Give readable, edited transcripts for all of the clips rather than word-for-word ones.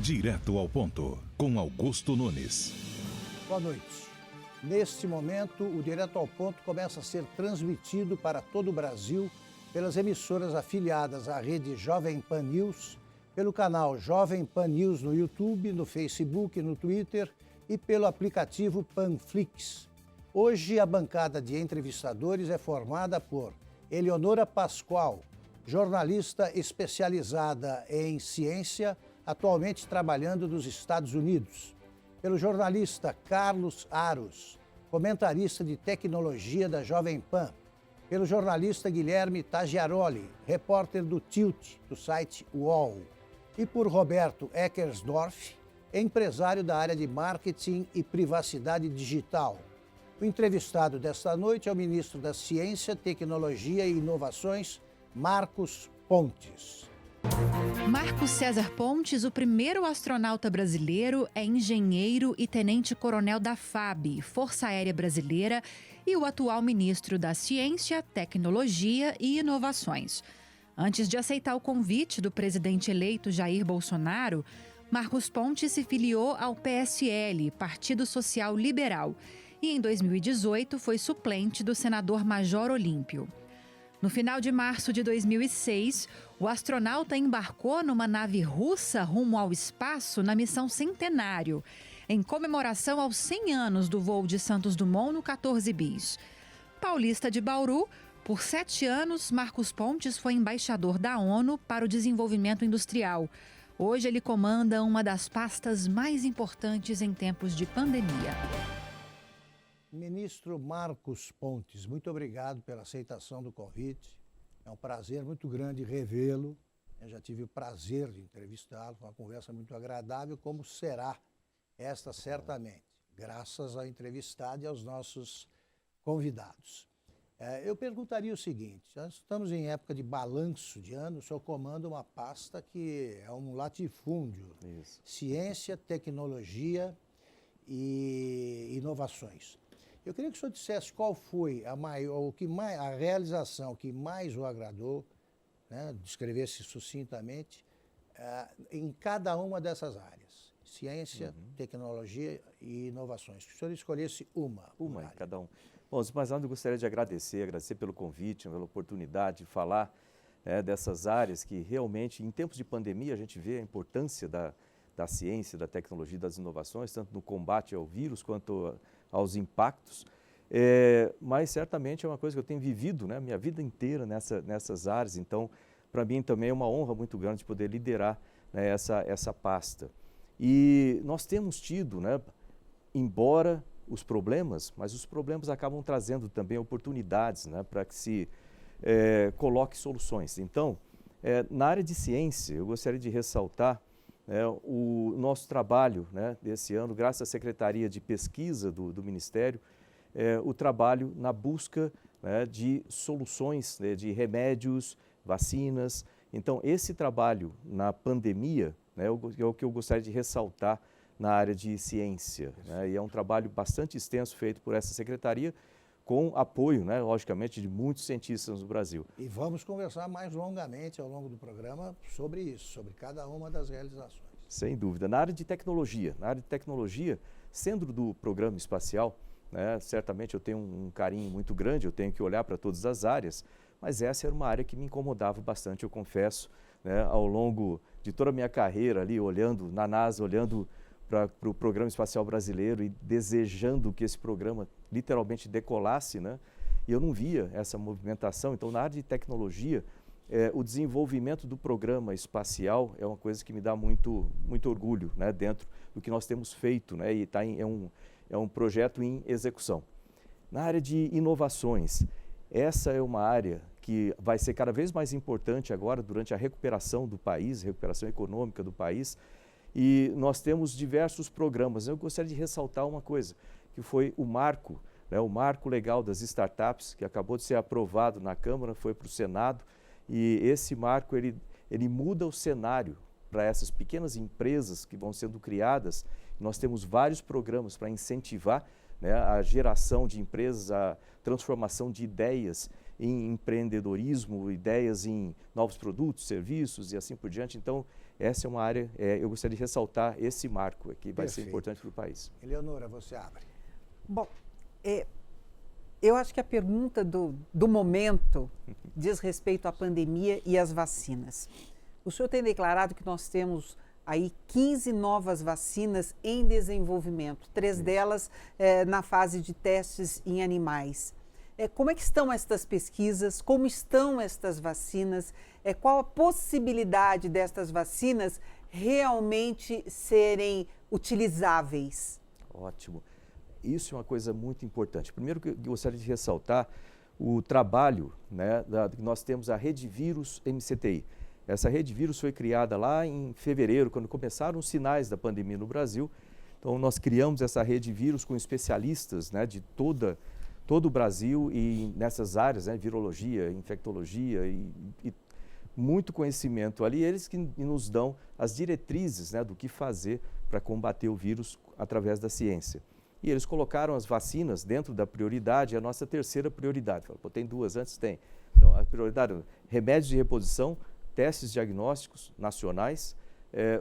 Direto ao ponto, com Augusto Nunes. Boa noite. Neste momento, o Direto ao Ponto começa a ser transmitido para todo o Brasil pelas emissoras afiliadas à rede Jovem Pan News, pelo canal Jovem Pan News no YouTube, no Facebook, no Twitter e pelo aplicativo Panflix. Hoje, a bancada de entrevistadores é formada por Eleonora Pascoal, jornalista especializada em ciência, atualmente trabalhando nos Estados Unidos. Pelo jornalista Carlos Aros, comentarista de tecnologia da Jovem Pan. Pelo jornalista Guilherme Tagliaroli, repórter do Tilt, do site UOL. E por Roberto Eckersdorf, empresário da área de marketing e privacidade digital. O entrevistado desta noite é o ministro da Ciência, Tecnologia e Inovações, Marcos Pontes. Marcos César Pontes, o primeiro astronauta brasileiro, é engenheiro e tenente-coronel da FAB, Força Aérea Brasileira, e o atual ministro da Ciência, Tecnologia e Inovações. Antes de aceitar o convite do presidente eleito Jair Bolsonaro, Marcos Pontes se filiou ao PSL, Partido Social Liberal, e em 2018 foi suplente do senador Major Olímpio. No final de março de 2006, o astronauta embarcou numa nave russa rumo ao espaço na missão Centenário, em comemoração aos 100 anos do voo de Santos Dumont no 14 bis. Paulista de Bauru, por 7 anos, Marcos Pontes foi embaixador da ONU para o Desenvolvimento Industrial. Hoje ele comanda uma das pastas mais importantes em tempos de pandemia. Ministro Marcos Pontes, muito obrigado pela aceitação do convite. É um prazer muito grande revê-lo. Eu já tive o prazer de entrevistá-lo, foi uma conversa muito agradável, como será esta certamente, graças ao entrevistado e aos nossos convidados. Eu perguntaria o seguinte: nós estamos em época de balanço de ano, o senhor comanda uma pasta que é um latifúndio. Isso. Ciência, tecnologia e inovações. Eu queria que o senhor dissesse qual foi a realização que mais o agradou, né, descrevesse sucintamente, em cada uma dessas áreas. Ciência, tecnologia e inovações. Que o senhor escolhesse uma em cada um. Bom, mas antes eu gostaria de agradecer pelo convite, pela oportunidade de falar dessas áreas que realmente, em tempos de pandemia, a gente vê a importância da ciência, da tecnologia e das inovações, tanto no combate ao vírus quanto aos impactos, mas certamente é uma coisa que eu tenho vivido, né, minha vida inteira nessas áreas, então para mim também é uma honra muito grande poder liderar, né, essa pasta. E nós temos tido, né, embora os problemas, mas os problemas acabam trazendo também oportunidades, né, para que se coloque soluções. Então, na área de ciência, eu gostaria de ressaltar o nosso trabalho, né, desse ano, graças à Secretaria de Pesquisa do Ministério, o trabalho na busca, né, de soluções, né, de remédios, vacinas. Então, esse trabalho na pandemia, né, é o que eu gostaria de ressaltar na área de ciência, né, e é um trabalho bastante extenso feito por essa secretaria, com apoio, né, logicamente, de muitos cientistas no Brasil. E vamos conversar mais longamente ao longo do programa sobre isso, sobre cada uma das realizações. Sem dúvida. Na área de tecnologia, sendo do programa espacial, né, certamente eu tenho um carinho muito grande, eu tenho que olhar para todas as áreas, mas essa era uma área que me incomodava bastante, eu confesso, né, ao longo de toda a minha carreira ali, olhando na NASA, olhando para o Programa Espacial Brasileiro e desejando que esse programa literalmente decolasse, né? E eu não via essa movimentação. Então, na área de tecnologia, o desenvolvimento do programa espacial é uma coisa que me dá muito orgulho, né, dentro do que nós temos feito, né, e é um projeto em execução. Na área de inovações, essa é uma área que vai ser cada vez mais importante agora durante a recuperação do país, recuperação econômica do país, e nós temos diversos programas. Eu gostaria de ressaltar uma coisa, que foi o marco, né, o marco legal das startups, que acabou de ser aprovado na Câmara, foi para o Senado, e esse marco ele muda o cenário para essas pequenas empresas que vão sendo criadas. Nós temos vários programas para incentivar, né, a geração de empresas, a transformação de ideias em empreendedorismo, ideias em novos produtos, serviços e assim por diante. Então, essa é uma área, eu gostaria de ressaltar esse marco aqui, vai ser Perfeito. importante para o país. Eleonora, você abre. Bom, eu acho que a pergunta do momento diz respeito à pandemia e às vacinas. O senhor tem declarado que nós temos aí 15 novas vacinas em desenvolvimento, 3 delas na fase de testes em animais. Como é que estão estas pesquisas? Como estão estas vacinas? Qual a possibilidade destas vacinas realmente serem utilizáveis? Ótimo. Isso é uma coisa muito importante. Primeiro que eu gostaria de ressaltar o trabalho, né, que nós temos a Rede Vírus MCTI. Essa Rede Vírus foi criada lá em fevereiro, quando começaram os sinais da pandemia no Brasil. Então, nós criamos essa Rede Vírus com especialistas, né, de todo o Brasil e nessas áreas, né, virologia, infectologia e muito conhecimento ali. Eles que nos dão as diretrizes, né, do que fazer para combater o vírus através da ciência. E eles colocaram as vacinas dentro da prioridade, a nossa terceira prioridade. Falaram, tem 2 antes? Tem. Então, a prioridade é remédios de reposição, testes diagnósticos nacionais,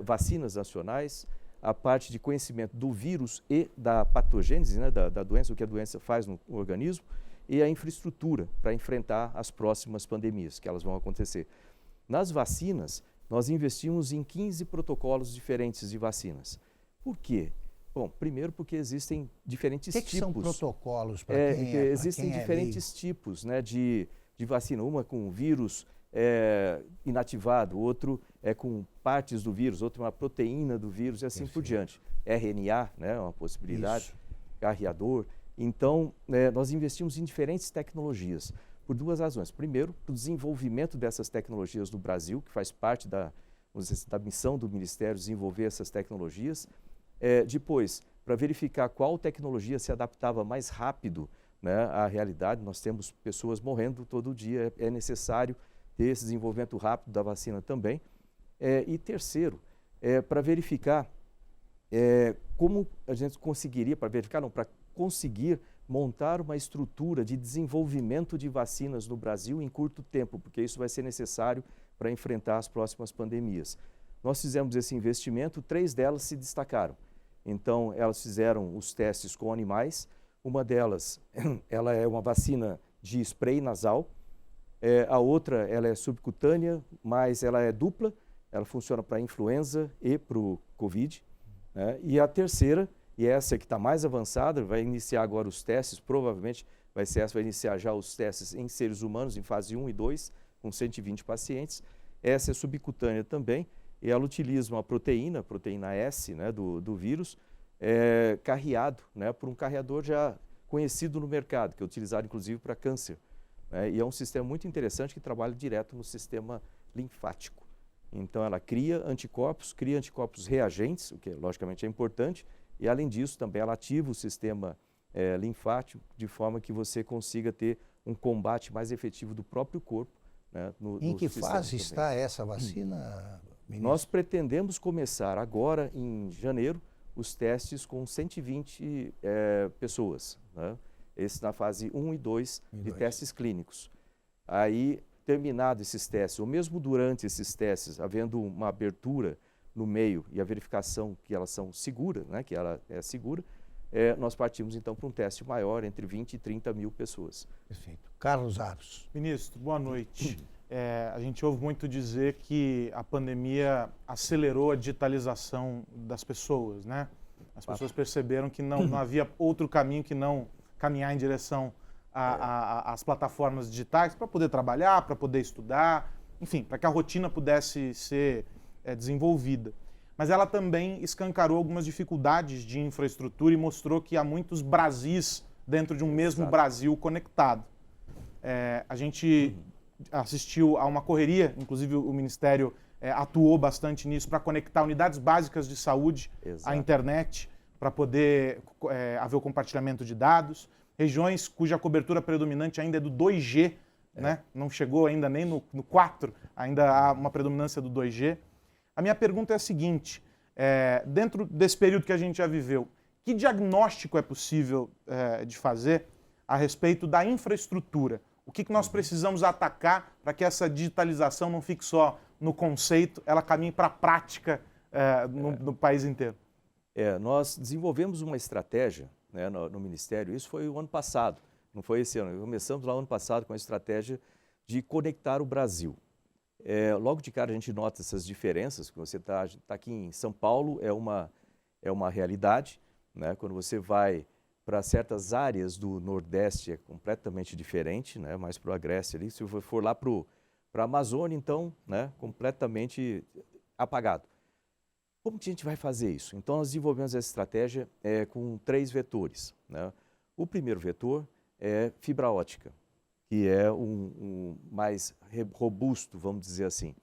vacinas nacionais, a parte de conhecimento do vírus e da patogênese, né, da doença, o que a doença faz no organismo, e a infraestrutura para enfrentar as próximas pandemias, que elas vão acontecer. Nas vacinas, nós investimos em 15 protocolos diferentes de vacinas. Por quê? Bom, primeiro porque existem diferentes tipos. O que são protocolos para quem existem diferentes tipos, né, de vacina. Uma com vírus inativado, outro com partes do vírus, outro uma proteína do vírus e assim por diante. RNA, né, uma possibilidade, carreador. Então, nós investimos em diferentes tecnologias por 2 razões. Primeiro, para o desenvolvimento dessas tecnologias no Brasil, que faz parte da missão do Ministério desenvolver essas tecnologias. Depois, para verificar qual tecnologia se adaptava mais rápido, né, à realidade. Nós temos pessoas morrendo todo dia, é necessário ter esse desenvolvimento rápido da vacina também. E terceiro, para verificar como a gente conseguiria, para conseguir montar uma estrutura de desenvolvimento de vacinas no Brasil em curto tempo, porque isso vai ser necessário para enfrentar as próximas pandemias. Nós fizemos esse investimento, 3 delas se destacaram. Então, elas fizeram os testes com animais. Uma delas, ela é uma vacina de spray nasal. A outra, ela é subcutânea, mas ela é dupla. Ela funciona para a influenza e para o Covid. Né? E a terceira, e essa que está mais avançada, vai iniciar agora os testes, provavelmente vai iniciar já os testes em seres humanos, em fase 1 e 2, com 120 pacientes. Essa é subcutânea também. E ela utiliza uma proteína S, né, do vírus, carreado, né, por um carreador já conhecido no mercado, que é utilizado inclusive para câncer. Né, e é um sistema muito interessante que trabalha direto no sistema linfático. Então ela cria anticorpos reagentes, o que logicamente é importante, e além disso também ela ativa o sistema linfático, de forma que você consiga ter um combate mais efetivo do próprio corpo. Né, em que fase está essa vacina? Nós pretendemos começar agora, em janeiro, os testes com 120 pessoas. Né? Esse na fase 1 e 2 de testes clínicos. Aí, terminado esses testes, ou mesmo durante esses testes, havendo uma abertura no meio e a verificação que elas são seguras, né? Que ela é segura, nós partimos então para um teste maior, entre 20 e 30 mil pessoas. Perfeito. Carlos Aros. Ministro, boa noite. A gente ouve muito dizer que a pandemia acelerou a digitalização das pessoas, né? As pessoas perceberam que não havia outro caminho que não caminhar em direção às plataformas digitais para poder trabalhar, para poder estudar, enfim, para que a rotina pudesse ser desenvolvida. Mas ela também escancarou algumas dificuldades de infraestrutura e mostrou que há muitos Brasis dentro de um mesmo Brasil conectado. A gente assistiu a uma correria, inclusive o Ministério atuou bastante nisso para conectar unidades básicas de saúde à internet, para poder haver o compartilhamento de dados. Regiões cuja cobertura predominante ainda é do 2G, né? Não chegou ainda nem no 4, ainda há uma predominância do 2G. A minha pergunta é a seguinte, dentro desse período que a gente já viveu, que diagnóstico é possível de fazer a respeito da infraestrutura? O que nós precisamos atacar para que essa digitalização não fique só no conceito, ela caminhe para a prática no país inteiro? Nós desenvolvemos uma estratégia, né, no Ministério, isso foi o ano passado, não foi esse ano. Começamos lá o ano passado com a estratégia de conectar o Brasil. Logo de cara a gente nota essas diferenças, que você está aqui em São Paulo, é uma realidade, né? Quando você vai para certas áreas do Nordeste é completamente diferente, né? Mais para o Agreste ali, se você for lá para a Amazônia, então, né? Completamente apagado. Como que a gente vai fazer isso? Então nós desenvolvemos essa estratégia com 3 vetores, né? O primeiro vetor é fibra ótica, que é um mais robusto, vamos dizer assim.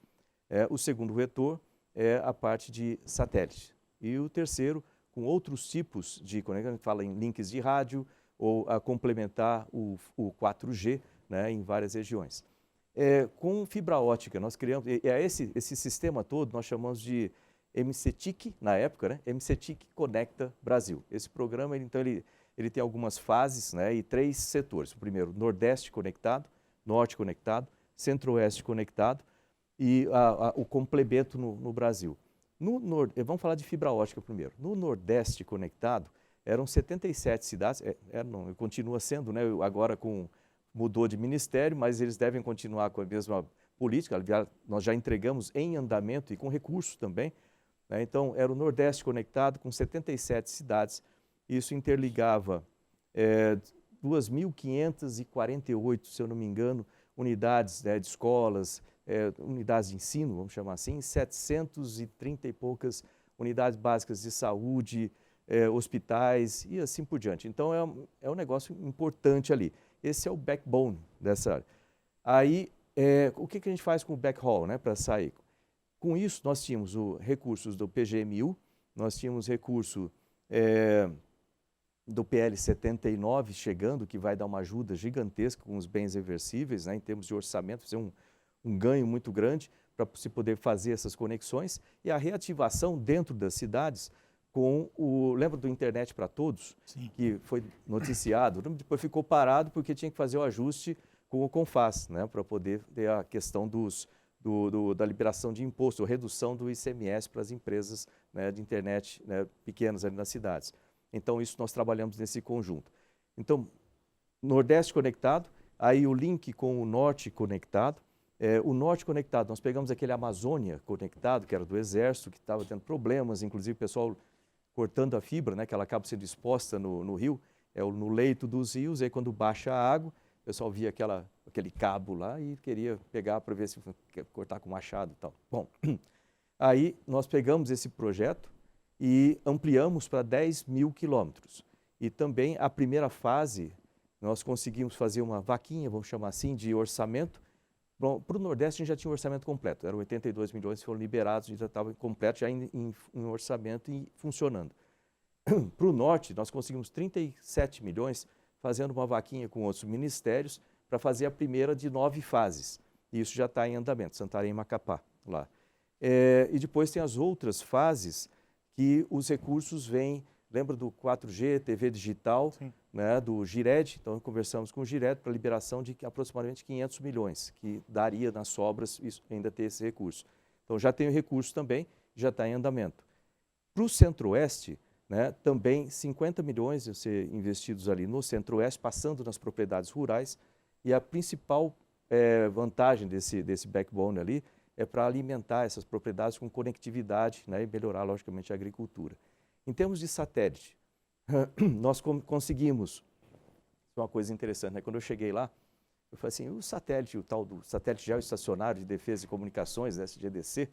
O segundo vetor é a parte de satélite. E o terceiro, com outros tipos de conexão, a gente fala em links de rádio ou a complementar o 4G, né, em várias regiões. Com fibra ótica, nós criamos, esse sistema todo nós chamamos de MCTIC, na época, né? MCTIC Conecta Brasil. Esse programa, então, ele tem algumas fases, né, e 3 setores. O primeiro, Nordeste conectado, Norte conectado, Centro-Oeste conectado e o complemento no Brasil. Vamos falar de fibra ótica primeiro. No Nordeste conectado, eram 77 cidades, não, continua sendo, né, agora mudou de ministério, mas eles devem continuar com a mesma política. Nós já entregamos em andamento e com recursos também, né? Então, era o Nordeste conectado com 77 cidades. Isso interligava 2.548, se eu não me engano, unidades, né, de escolas, unidades de ensino, vamos chamar assim, 730 e poucas unidades básicas de saúde, hospitais e assim por diante. Então, é um negócio importante ali. Esse é o backbone dessa área. Aí, o que a gente faz com o backhaul, né, para sair? Com isso, nós tínhamos recursos do PGMU, nós tínhamos recurso do PL 79 chegando, que vai dar uma ajuda gigantesca com os bens reversíveis, né, em termos de orçamento, fazer um ganho muito grande para se poder fazer essas conexões, e a reativação dentro das cidades com lembra do Internet para Todos? Sim. Que foi noticiado, depois ficou parado porque tinha que fazer o ajuste com o CONFAS, né, para poder ter a questão da liberação de imposto, a redução do ICMS para as empresas, né, de internet, né, pequenas ali nas cidades. Então, isso nós trabalhamos nesse conjunto. Então, Nordeste conectado, aí o link com o Norte conectado. O Norte conectado, nós pegamos aquele Amazônia conectado, que era do Exército, que estava tendo problemas, inclusive o pessoal cortando a fibra, né, que ela acaba sendo exposta no rio, no leito dos rios, aí quando baixa a água, o pessoal via aquele cabo lá e queria pegar para ver se cortar com machado e tal. Bom, aí nós pegamos esse projeto e ampliamos para 10 mil quilômetros. E também a primeira fase, nós conseguimos fazer uma vaquinha, vamos chamar assim, de orçamento. Para o Nordeste a gente já tinha um orçamento completo, eram 82 milhões que foram liberados, a gente já estava completo, já em orçamento e funcionando. Para o Norte, nós conseguimos 37 milhões, fazendo uma vaquinha com outros ministérios, para fazer a primeira de 9 fases. E isso já está em andamento, Santarém e Macapá, lá. E depois tem as outras fases que os recursos vêm, lembra do 4G, TV digital, né, do GIRED, então conversamos com o GIRED para a liberação de aproximadamente 500 milhões, que daria nas sobras isso, ainda ter esse recurso. Então já tem o recurso também, já está em andamento. Para o Centro-Oeste, né, também 50 milhões a ser investidos ali no Centro-Oeste, passando nas propriedades rurais, e a principal vantagem desse backbone ali é para alimentar essas propriedades com conectividade, né, e melhorar, logicamente, a agricultura. Em termos de satélite, nós conseguimos, isso é uma coisa interessante, né? Quando eu cheguei lá, eu falei assim, o satélite, o tal do satélite geoestacionário de defesa e comunicações, SGDC,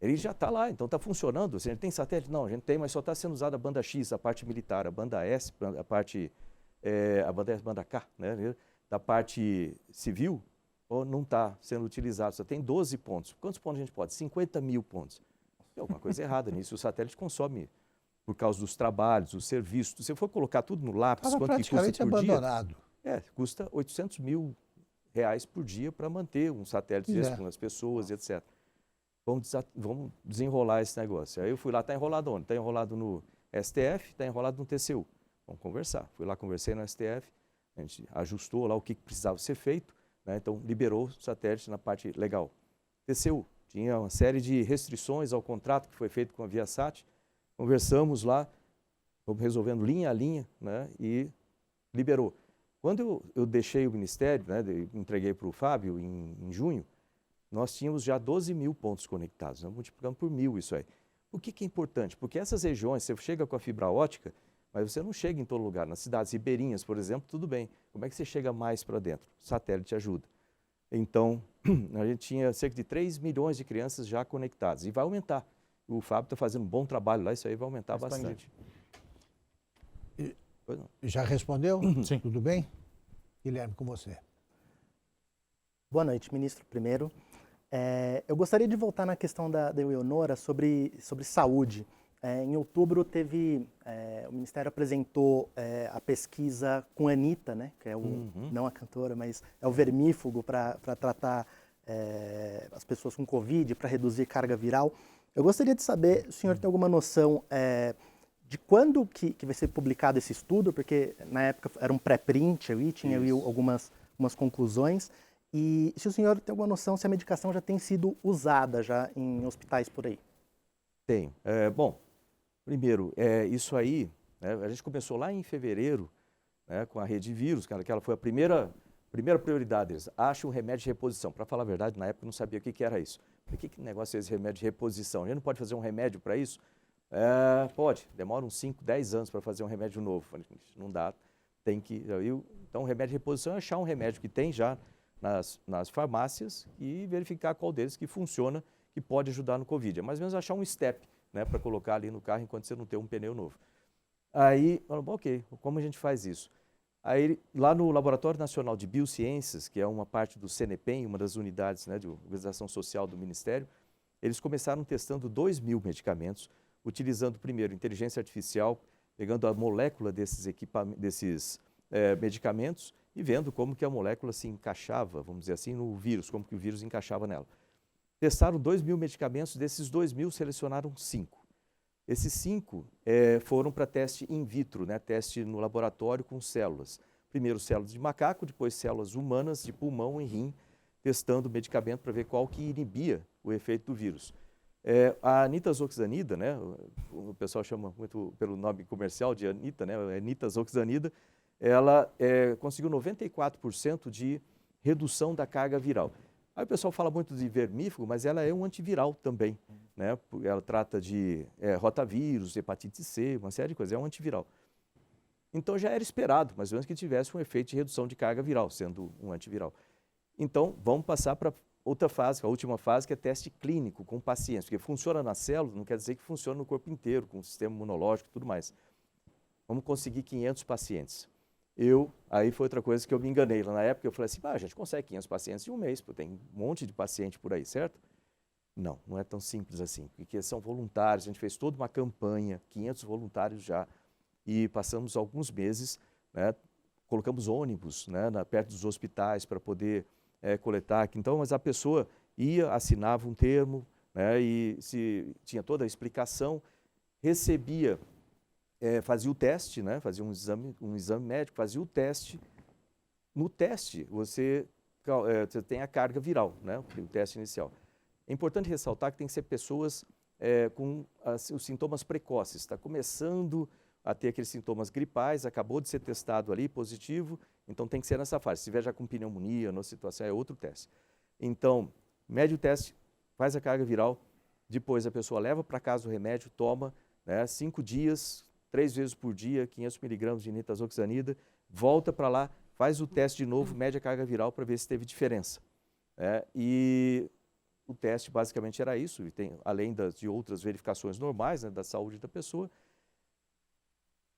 ele já está lá, então está funcionando. A gente tem satélite? Não, a gente tem, mas só está sendo usada a banda X, a parte militar, a banda S, a parte, a banda S, banda K, né? Da parte civil, não está sendo utilizado, só tem 12 pontos. Quantos pontos a gente pode? 50 mil pontos. Tem alguma coisa errada nisso, o satélite consome por causa dos trabalhos, dos serviços. Se você for colocar tudo no lápis, quanto que custa por abandonado. dia? Custa 800 mil reais por dia para manter um satélite desse com as pessoas, etc. Vamos desenrolar esse negócio. Aí eu fui lá, está enrolado onde? Está enrolado no STF, está enrolado no TCU. Vamos conversar. Fui lá, conversei no STF, a gente ajustou lá o que precisava ser feito, né? Então liberou o satélite na parte legal. TCU, tinha uma série de restrições ao contrato que foi feito com a Viasat. Conversamos lá, fomos resolvendo linha a linha, né, e liberou. Quando eu deixei o Ministério, né, entreguei para o Fábio em junho, nós tínhamos já 12 mil pontos conectados, né, multiplicando por 1.000 isso aí. O que é importante? Porque essas regiões, você chega com a fibra ótica, mas você não chega em todo lugar. Nas cidades ribeirinhas, por exemplo, tudo bem. Como é que você chega mais para dentro? O satélite ajuda. Então, a gente tinha cerca de 3 milhões de crianças já conectadas e vai aumentar. O Fábio está fazendo um bom trabalho lá, isso aí vai aumentar bastante. Já respondeu? Sim. Tudo bem? Guilherme, com você. Boa noite, ministro. Primeiro, eu gostaria de voltar na questão da Eleonora sobre saúde. Em outubro o Ministério apresentou a pesquisa com a Anitta, né, que é não a cantora, mas é o vermífugo para tratar as pessoas com Covid, para reduzir carga viral. Eu gostaria de saber se o senhor tem alguma noção de quando que vai ser publicado esse estudo, porque na época era um pré-print ali, tinha ali algumas conclusões. E se o senhor tem alguma noção se a medicação já tem sido usada já em hospitais por aí? Tenho. Bom, primeiro, isso aí, né, a gente começou lá em fevereiro, né, com a rede vírus, cara, que ela foi a primeira prioridade deles. Acha um remédio de reposição. Para falar a verdade, na época eu não sabia o que era isso. Que negócio é esse remédio de reposição? A gente não pode fazer um remédio para isso? Pode, demora uns 5, 10 anos para fazer um remédio novo. Não dá, tem que... Então, o remédio de reposição é achar um remédio que tem já nas farmácias e verificar qual deles que funciona, que pode ajudar no Covid. É mais ou menos achar um step, né, para colocar ali no carro enquanto você não tem um pneu novo. Aí, ok, como a gente faz isso? Aí, lá no Laboratório Nacional de Biociências, que é uma parte do CNPEM, uma das unidades, né, de organização social do Ministério, eles começaram testando 2.000 medicamentos, utilizando primeiro inteligência artificial, pegando a molécula desses medicamentos e vendo como que a molécula se encaixava, vamos dizer assim, no vírus, como que o vírus encaixava nela. Testaram 2.000 medicamentos, desses 2.000 selecionaram 5. Esses 5 foram para teste in vitro, né, teste no laboratório com células. Primeiro células de macaco, depois células humanas de pulmão e rim, testando o medicamento para ver qual que inibia o efeito do vírus. A nitazoxanida, né, o pessoal chama muito pelo nome comercial de Anitta, né, nitazoxanida, ela conseguiu 94% de redução da carga viral. Aí o pessoal fala muito de vermífugo, mas ela é um antiviral também, né? Ela trata de rotavírus, hepatite C, uma série de coisas, é um antiviral. Então já era esperado, mais ou menos, que tivesse um efeito de redução de carga viral, sendo um antiviral. Então vamos passar para outra fase, a última fase, que é teste clínico com pacientes, porque funciona na célula, não quer dizer que funciona no corpo inteiro, com o sistema imunológico e tudo mais. Vamos conseguir 500 pacientes. Aí foi outra coisa que eu me enganei lá na época, eu falei assim, a gente consegue 500 pacientes em um mês, porque tem um monte de paciente por aí, certo? Não é tão simples assim, porque são voluntários, a gente fez toda uma campanha, 500 voluntários já, e passamos alguns meses, né, colocamos ônibus, né, perto dos hospitais para poder coletar. Então, mas a pessoa ia, assinava um termo, né, e tinha toda a explicação, recebia... fazia o teste, né? Fazia um exame médico, fazia o teste. No teste, você tem a carga viral, né? O teste inicial. É importante ressaltar que tem que ser pessoas com os sintomas precoces. Está começando a ter aqueles sintomas gripais, acabou de ser testado ali, positivo, então tem que ser nessa fase. Se tiver já com pneumonia, numa situação, é outro teste. Então, mede o teste, faz a carga viral, depois a pessoa leva para casa o remédio, toma, né, 5 dias, 3 vezes por dia, 500 miligramas de nitazoxanida, volta para lá, faz o teste de novo, mede a carga viral para ver se teve diferença. E o teste basicamente era isso, e tem, além de outras verificações normais, né, da saúde da pessoa,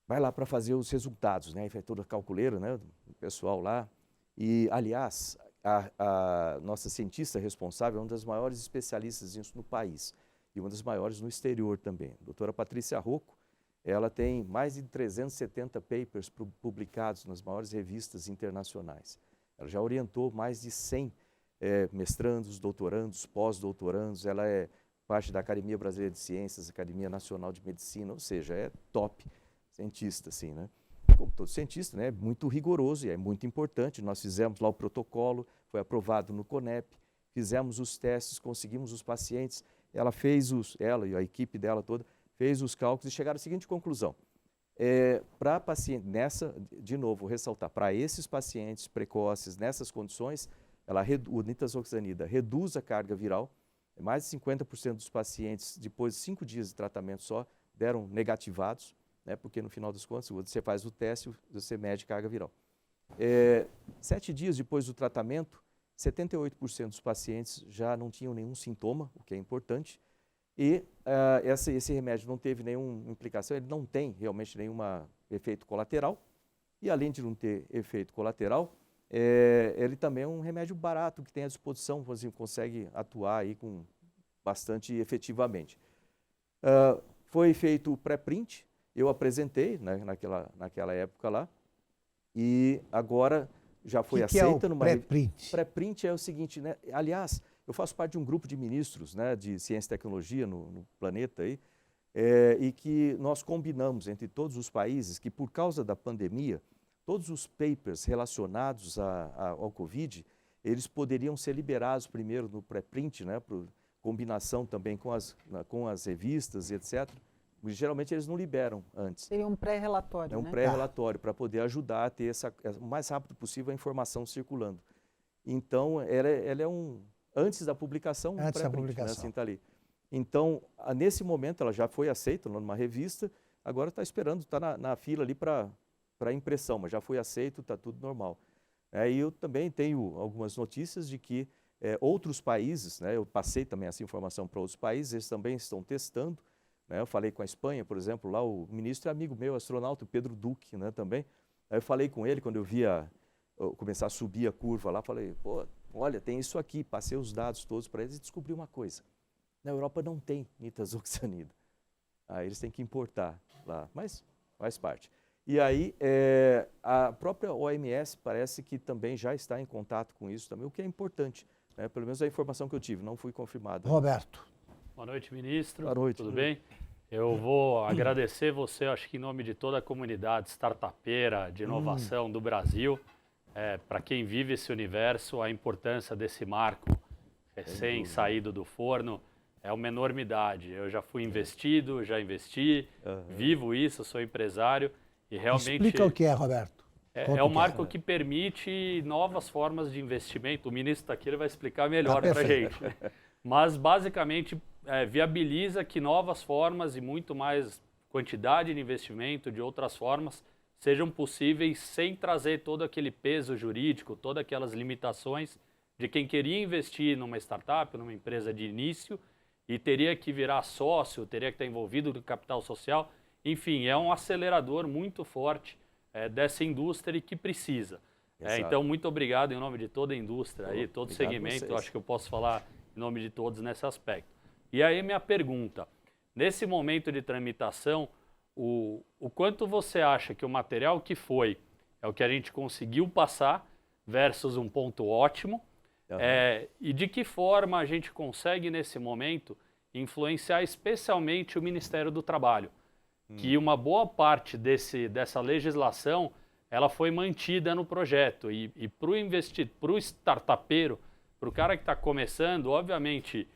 vai lá para fazer os resultados, né, faz toda a calculeira, né, o pessoal lá. E, aliás, a nossa cientista responsável é uma das maiores especialistas nisso no país, e uma das maiores no exterior também, a doutora Patrícia Rocco. Ela tem mais de 370 papers publicados nas maiores revistas internacionais. Ela já orientou mais de 100 mestrandos, doutorandos, pós-doutorandos. Ela é parte da Academia Brasileira de Ciências, Academia Nacional de Medicina, ou seja, é top cientista, assim, né? Como todo cientista, né, é muito rigoroso e é muito importante. Nós fizemos lá o protocolo, foi aprovado no CONEP, fizemos os testes, conseguimos os pacientes, ela e a equipe dela toda, fez os cálculos e chegaram à seguinte conclusão. Para paciente, de novo, ressaltar, para esses pacientes precoces, nessas condições, o nitazoxanida reduz a carga viral. Mais de 50% dos pacientes, depois de 5 dias de tratamento só, deram negativados, né, porque no final das contas, você faz o teste, você mede carga viral. 7 dias depois do tratamento, 78% dos pacientes já não tinham nenhum sintoma, o que é importante, e esse remédio não teve nenhuma implicação, ele não tem realmente nenhum efeito colateral, e além de não ter efeito colateral, ele também é um remédio barato que tem à disposição, você consegue atuar aí bastante efetivamente. Foi feito o pré-print, eu apresentei, né, naquela época lá, e agora já foi aceita numa... pré-print? Pré-print é o seguinte, né? Aliás, eu faço parte de um grupo de ministros, né, de ciência e tecnologia no planeta aí, e que nós combinamos entre todos os países que, por causa da pandemia, todos os papers relacionados ao Covid, eles poderiam ser liberados primeiro no pré-print, né, por combinação também com as revistas e etc. Geralmente eles não liberam antes. Seria um pré-relatório, É um pré-relatório para poder ajudar a ter o mais rápido possível a informação circulando. Então, ela é antes da publicação, antes da pré-print, publicação. né, assim, tá ali. Então, nesse momento, ela já foi aceita numa revista, agora está esperando, está na fila ali para impressão, mas já foi aceito, está tudo normal. E eu também tenho algumas notícias de que outros países, né, eu passei também essa informação para outros países, eles também estão testando. Né, eu falei com a Espanha, por exemplo, lá o ministro é amigo meu, astronauta, Pedro Duque, né, também. Aí eu falei com ele, quando eu via começar a subir a curva lá, falei, pô, olha, tem isso aqui, passei os dados todos para eles e descobri uma coisa. Na Europa não tem nitazoxanida. Eles têm que importar lá, mas faz parte. E aí, a própria OMS parece que também já está em contato com isso também, o que é importante, né? Pelo menos a informação que eu tive, não fui confirmada. Roberto. Boa noite, ministro. Boa noite. Tudo bem? Eu vou agradecer você, acho que em nome de toda a comunidade startupeira de inovação do Brasil, para quem vive esse universo, a importância desse marco recém-saído do forno é uma enormidade. Eu já fui investido, já investi, vivo isso, sou empresário e realmente... Explica o que é, Roberto. É um marco que permite novas formas de investimento. O ministro está aqui, ele vai explicar melhor para a gente. Mas, basicamente, viabiliza que novas formas e muito mais quantidade de investimento de outras formas sejam possíveis sem trazer todo aquele peso jurídico, todas aquelas limitações de quem queria investir numa startup, numa empresa de início e teria que virar sócio, teria que estar envolvido no capital social. Enfim, é um acelerador muito forte dessa indústria e que precisa. Então, muito obrigado em nome de toda a indústria, aí, todo o segmento, acho que eu posso falar em nome de todos nesse aspecto. E aí minha pergunta, nesse momento de tramitação, o quanto você acha que o material que foi é o que a gente conseguiu passar versus um ponto ótimo, e de que forma a gente consegue nesse momento influenciar especialmente o Ministério do Trabalho, que uma boa parte dessa legislação ela foi mantida no projeto e para o startupeiro, para o cara que está começando, obviamente,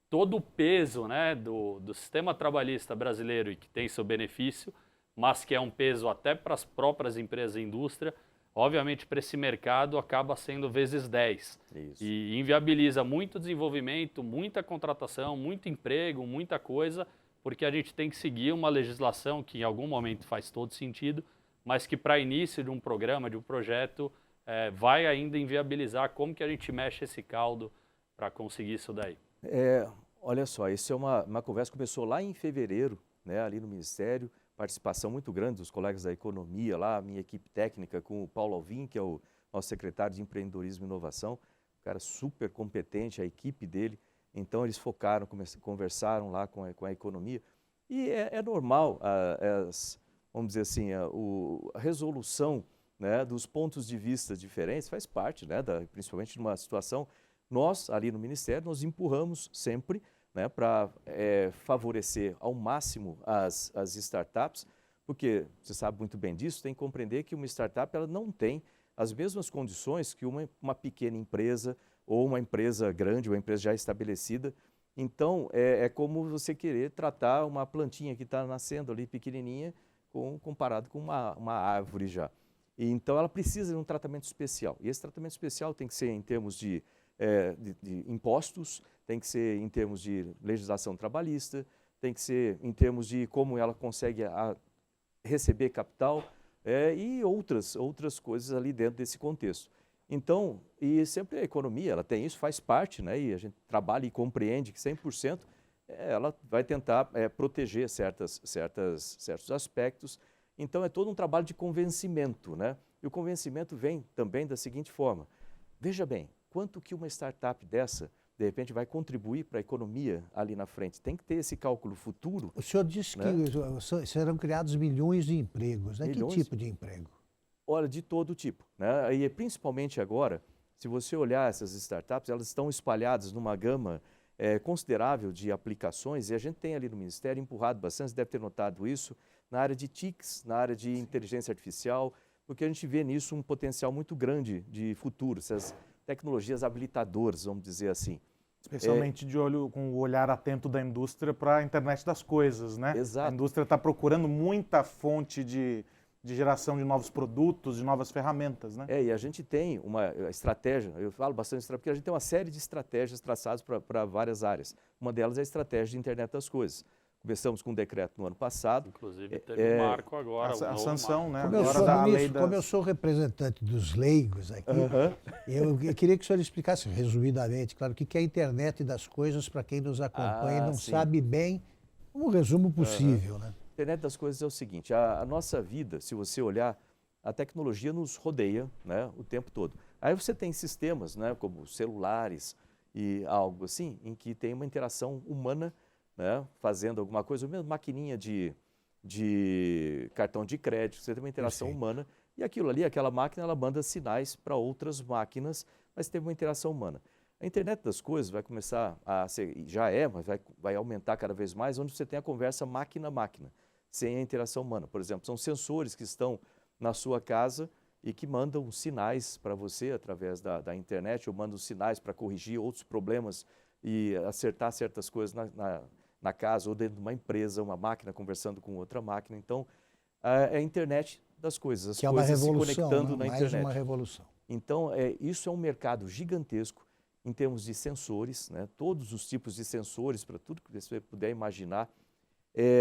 todo o peso, né, do sistema trabalhista brasileiro e que tem seu benefício, mas que é um peso até para as próprias empresas e indústria, obviamente para esse mercado acaba sendo vezes 10. Isso. E inviabiliza muito desenvolvimento, muita contratação, muito emprego, muita coisa, porque a gente tem que seguir uma legislação que em algum momento faz todo sentido, mas que para início de um programa, de um projeto, vai ainda inviabilizar como que a gente mexe esse caldo para conseguir isso daí. Olha só, isso é uma conversa que começou lá em fevereiro, né, ali no Ministério, participação muito grande dos colegas da economia lá, minha equipe técnica com o Paulo Alvim, que é o nosso secretário de Empreendedorismo e Inovação, um cara super competente, a equipe dele. Então eles focaram, conversaram lá com a economia. E é normal, vamos dizer assim, a resolução, né, dos pontos de vista diferentes faz parte, né, principalmente numa situação. Nós, ali no Ministério, nós empurramos sempre, né, para favorecer ao máximo as startups, porque você sabe muito bem disso, tem que compreender que uma startup ela não tem as mesmas condições que uma pequena empresa, ou uma empresa grande, uma empresa já estabelecida. Então, é como você querer tratar uma plantinha que está nascendo ali pequenininha, comparado com uma árvore já. E, então, ela precisa de um tratamento especial. E esse tratamento especial tem que ser em termos de impostos, tem que ser em termos de legislação trabalhista, tem que ser em termos de como ela consegue receber capital e outras coisas ali dentro desse contexto. Então, e sempre a economia, ela tem isso, faz parte, né? E a gente trabalha e compreende que 100% ela vai tentar proteger certos aspectos. Então, é todo um trabalho de convencimento, né? E o convencimento vem também da seguinte forma. Veja bem, quanto que uma startup dessa, de repente, vai contribuir para a economia ali na frente? Tem que ter esse cálculo futuro. O senhor disse que serão criados milhões de empregos, né? Que tipo de emprego? Olha, de todo tipo, né? E principalmente agora, se você olhar essas startups, elas estão espalhadas numa gama considerável de aplicações, e a gente tem ali no Ministério empurrado bastante, você deve ter notado isso, na área de TICs, na área de inteligência artificial, porque a gente vê nisso um potencial muito grande de futuro, essas tecnologias habilitadoras, vamos dizer assim. Especialmente de olho com o olhar atento da indústria para a internet das coisas, né? Exato. A indústria está procurando muita fonte de geração de novos produtos, de novas ferramentas, né? E a gente tem uma estratégia, eu falo bastante estratégia, porque a gente tem uma série de estratégias traçadas para várias áreas. Uma delas é a estratégia de internet das coisas. Começamos com um decreto no ano passado. Inclusive teve um marco agora. A sanção, né? Como eu sou representante dos leigos aqui, eu queria que o senhor explicasse resumidamente, claro, o que é a internet das coisas para quem nos acompanha e não sabe bem, um resumo possível, né? A internet das coisas é o seguinte, a nossa vida, se você olhar, a tecnologia nos rodeia, né, o tempo todo. Aí você tem sistemas, né, como celulares e algo assim, em que tem uma interação humana, né, fazendo alguma coisa, ou mesmo maquininha de cartão de crédito, você tem uma interação humana, e aquilo ali, aquela máquina, ela manda sinais para outras máquinas, mas tem uma interação humana. A internet das coisas vai começar a ser, mas vai aumentar cada vez mais, onde você tem a conversa máquina-máquina, sem a interação humana. Por exemplo, são sensores que estão na sua casa e que mandam sinais para você através da internet, ou mandam sinais para corrigir outros problemas e acertar certas coisas na casa ou dentro de uma empresa, uma máquina conversando com outra máquina. Então, é a internet das coisas, as coisas se conectando na internet. Uma revolução. Então, isso é um mercado gigantesco em termos de sensores, né? Todos os tipos de sensores, para tudo que você puder imaginar,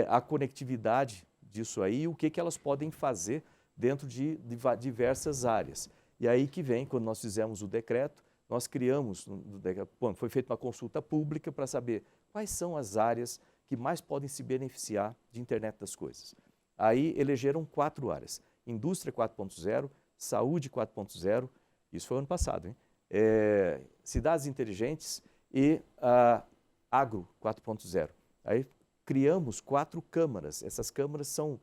a conectividade disso aí, o que elas podem fazer dentro de diversas áreas. E aí que vem, quando nós fizemos o decreto, nós criamos, foi feita uma consulta pública para saber quais são as áreas que mais podem se beneficiar de internet das coisas. Aí elegeram 4 áreas, indústria 4.0, saúde 4.0, isso foi ano passado, hein? Cidades inteligentes e agro 4.0. Aí criamos 4 câmaras. Essas câmaras são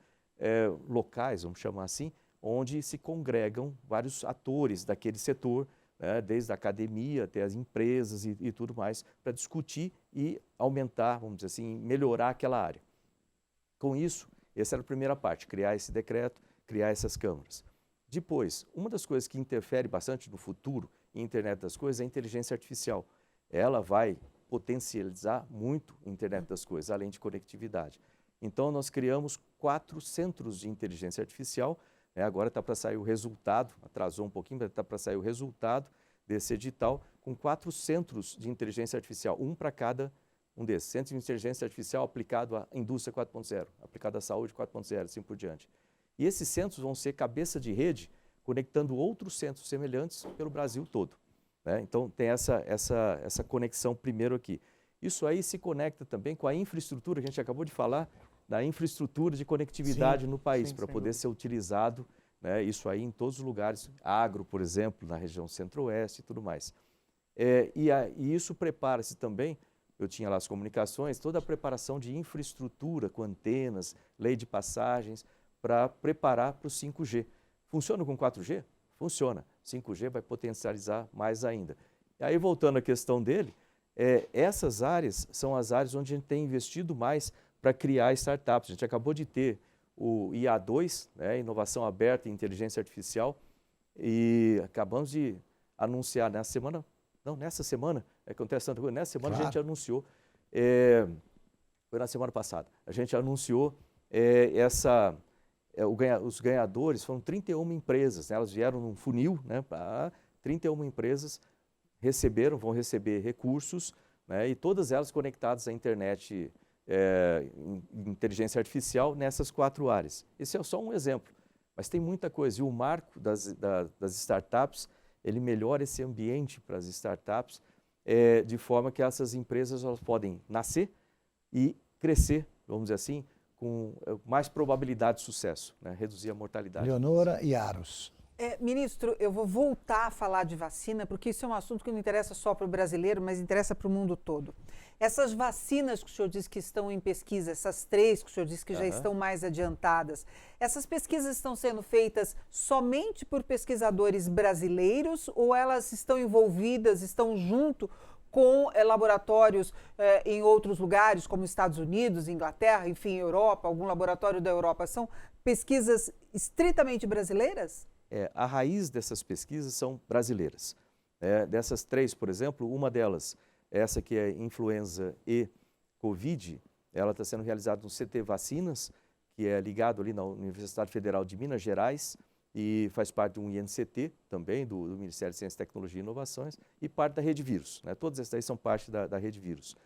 locais, vamos chamar assim, onde se congregam vários atores daquele setor, né, desde a academia até as empresas e tudo mais, para discutir e aumentar, vamos dizer assim, melhorar aquela área. Com isso, essa era a primeira parte, criar esse decreto, criar essas câmaras. Depois, uma das coisas que interfere bastante no futuro em internet das coisas é a inteligência artificial. Ela vai potencializar muito a internet das coisas, além de conectividade. Então, nós criamos 4 centros de inteligência artificial, né? Agora está para sair o resultado, atrasou um pouquinho, mas está para sair o resultado desse edital, com 4 centros de inteligência artificial, um para cada um desses. Centro de inteligência artificial aplicado à indústria 4.0, aplicado à saúde 4.0, assim por diante. E esses centros vão ser cabeça de rede, conectando outros centros semelhantes pelo Brasil todo, né? Então, tem essa conexão primeiro aqui. Isso aí se conecta também com a infraestrutura, que a gente acabou de falar, da infraestrutura de conectividade no país, para poder ser utilizado, né, isso aí em todos os lugares, agro, por exemplo, na região centro-oeste e tudo mais. E isso prepara-se também, eu tinha lá as comunicações, toda a preparação de infraestrutura com antenas, lei de passagens, para preparar para o 5G. Funciona com 4G? Funciona. 5G vai potencializar mais ainda. E aí, voltando à questão dele, essas áreas são as áreas onde a gente tem investido mais para criar startups. A gente acabou de ter o IA2, né, Inovação Aberta e Inteligência Artificial, e acabamos de anunciar na semana Não, nessa semana, acontece tanta coisa, nessa semana Claro. a gente anunciou, foi na semana passada, a gente anunciou os ganhadores, foram 31 empresas, né? Elas vieram num funil, né? 31 empresas vão receber recursos, né? E todas elas conectadas à internet, inteligência artificial, nessas 4 áreas. Esse é só um exemplo, mas tem muita coisa. E o marco das startups, ele melhora esse ambiente para as startups, de forma que essas empresas elas podem nascer e crescer, vamos dizer assim, com mais probabilidade de sucesso, né? Reduzir a mortalidade. Leonora e Aros. Ministro, eu vou voltar a falar de vacina, porque isso é um assunto que não interessa só para o brasileiro, mas interessa para o mundo todo. Essas vacinas que o senhor disse que estão em pesquisa, essas 3 que o senhor disse que já estão mais adiantadas, essas pesquisas estão sendo feitas somente por pesquisadores brasileiros ou elas estão envolvidas, estão junto com laboratórios em outros lugares, como Estados Unidos, Inglaterra, enfim, Europa, algum laboratório da Europa? São pesquisas estritamente brasileiras? A raiz dessas pesquisas são brasileiras. Dessas 3, por exemplo, uma delas, essa que é influenza e Covid, ela está sendo realizada no CT Vacinas, que é ligado ali na Universidade Federal de Minas Gerais e faz parte de um INCT também, do Ministério de Ciência, Tecnologia e Inovações, e parte da Rede Vírus, né? Todas essas aí são parte da Rede Vírus.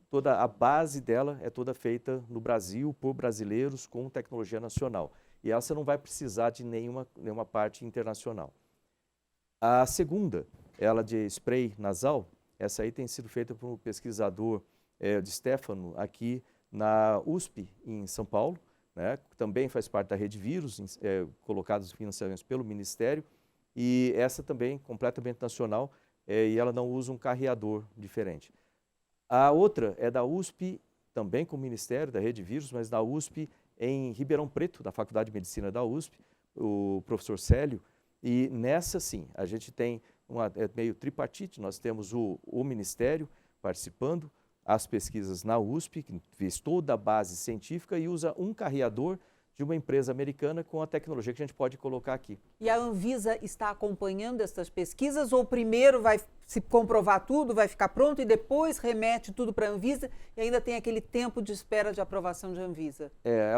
Toda a base dela é toda feita no Brasil, por brasileiros, com tecnologia nacional. E essa não vai precisar de nenhuma parte internacional. A segunda, ela de spray nasal, essa aí tem sido feita por um pesquisador de Stefano, aqui na USP, em São Paulo, né? Também faz parte da Rede Vírus, colocados financiamentos pelo Ministério, e essa também completamente nacional, e ela não usa um carreador diferente. A outra é da USP, também com o Ministério, da Rede Vírus, mas da USP em Ribeirão Preto, da Faculdade de Medicina da USP, o professor Célio, e nessa sim, a gente tem meio tripartite, nós temos o Ministério participando, as pesquisas na USP, que fez toda a base científica e usa um carreador de uma empresa americana com a tecnologia que a gente pode colocar aqui. E a Anvisa está acompanhando essas pesquisas ou primeiro vai se comprovar tudo, vai ficar pronto e depois remete tudo para a Anvisa e ainda tem aquele tempo de espera de aprovação de Anvisa?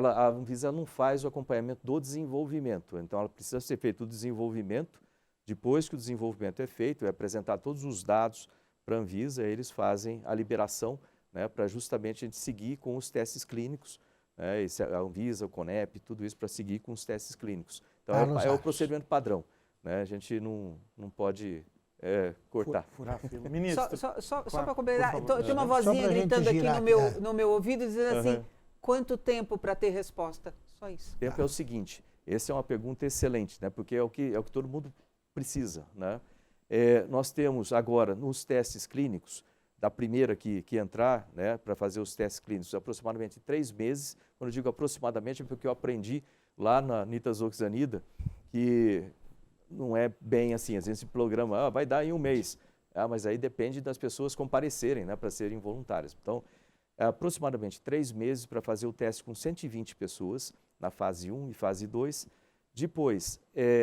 A Anvisa não faz o acompanhamento do desenvolvimento, então ela precisa ser feito o desenvolvimento, depois que o desenvolvimento é feito, é apresentar todos os dados para a Anvisa, eles fazem a liberação, né, para justamente a gente seguir com os testes clínicos, a Anvisa, o CONEP, tudo isso para seguir com os testes clínicos. Então é o procedimento padrão, né? A gente não pode cortar. Furar a fila. Ministro, só para completar, tem uma vozinha gritando aqui no meu ouvido dizendo assim, quanto tempo para ter resposta? Só isso. O tempo é o seguinte, essa é uma pergunta excelente, né? Porque é o que todo mundo precisa, né? Nós temos agora nos testes clínicos, da primeira que entrar, né, para fazer os testes clínicos, aproximadamente 3 meses. Quando eu digo aproximadamente é porque eu aprendi lá na nitazoxanida que não é bem assim, às vezes esse programa vai dar em 1 mês, mas aí depende das pessoas comparecerem, né, para serem voluntárias. Então, aproximadamente 3 meses para fazer o teste com 120 pessoas na fase 1 e fase 2. Depois,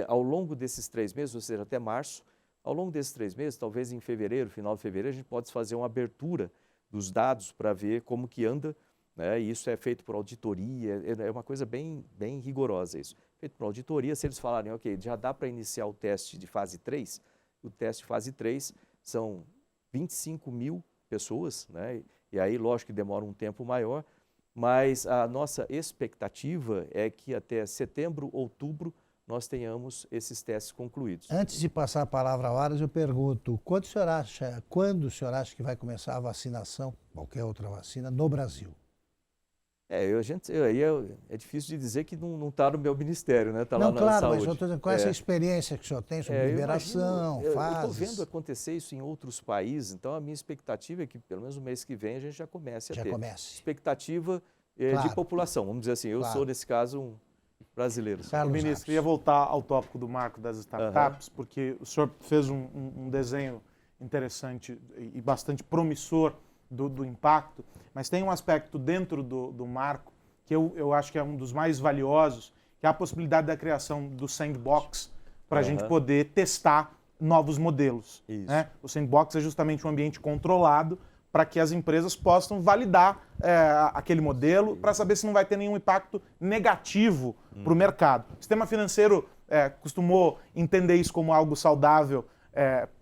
ao longo desses 3 meses, ou seja, até março, ao longo desses 3 meses, talvez em fevereiro, final de fevereiro, a gente pode fazer uma abertura dos dados para ver como que anda, né? E isso é feito por auditoria, é uma coisa bem rigorosa isso. Feito por auditoria, se eles falarem, ok, já dá para iniciar o teste de fase 3, o teste de fase 3 são 25 mil pessoas, né? E aí, lógico que demora um tempo maior, mas a nossa expectativa é que até setembro, outubro, nós tenhamos esses testes concluídos. Antes de passar a palavra ao Aras, eu pergunto, quando o senhor acha que vai começar a vacinação, qualquer outra vacina, no Brasil? É difícil de dizer que não está no meu ministério, né? Está lá na claro, saúde. Mas eu estou dizendo, qual é essa experiência que o senhor tem sobre liberação, fases? Eu estou vendo acontecer isso em outros países, então a minha expectativa é que pelo menos no mês que vem a gente já comece a ter. Expectativa de população, vamos dizer assim. Eu sou, nesse caso, um brasileiro. Ministro, queria voltar ao tópico do marco das startups, porque o senhor fez um desenho interessante e bastante promissor do impacto, mas tem um aspecto dentro do marco que eu acho que é um dos mais valiosos, que é a possibilidade da criação do sandbox para a gente poder testar novos modelos. Né? O sandbox é justamente um ambiente controlado para que as empresas possam validar aquele modelo para saber se não vai ter nenhum impacto negativo para o mercado. O sistema financeiro costumou entender isso como algo saudável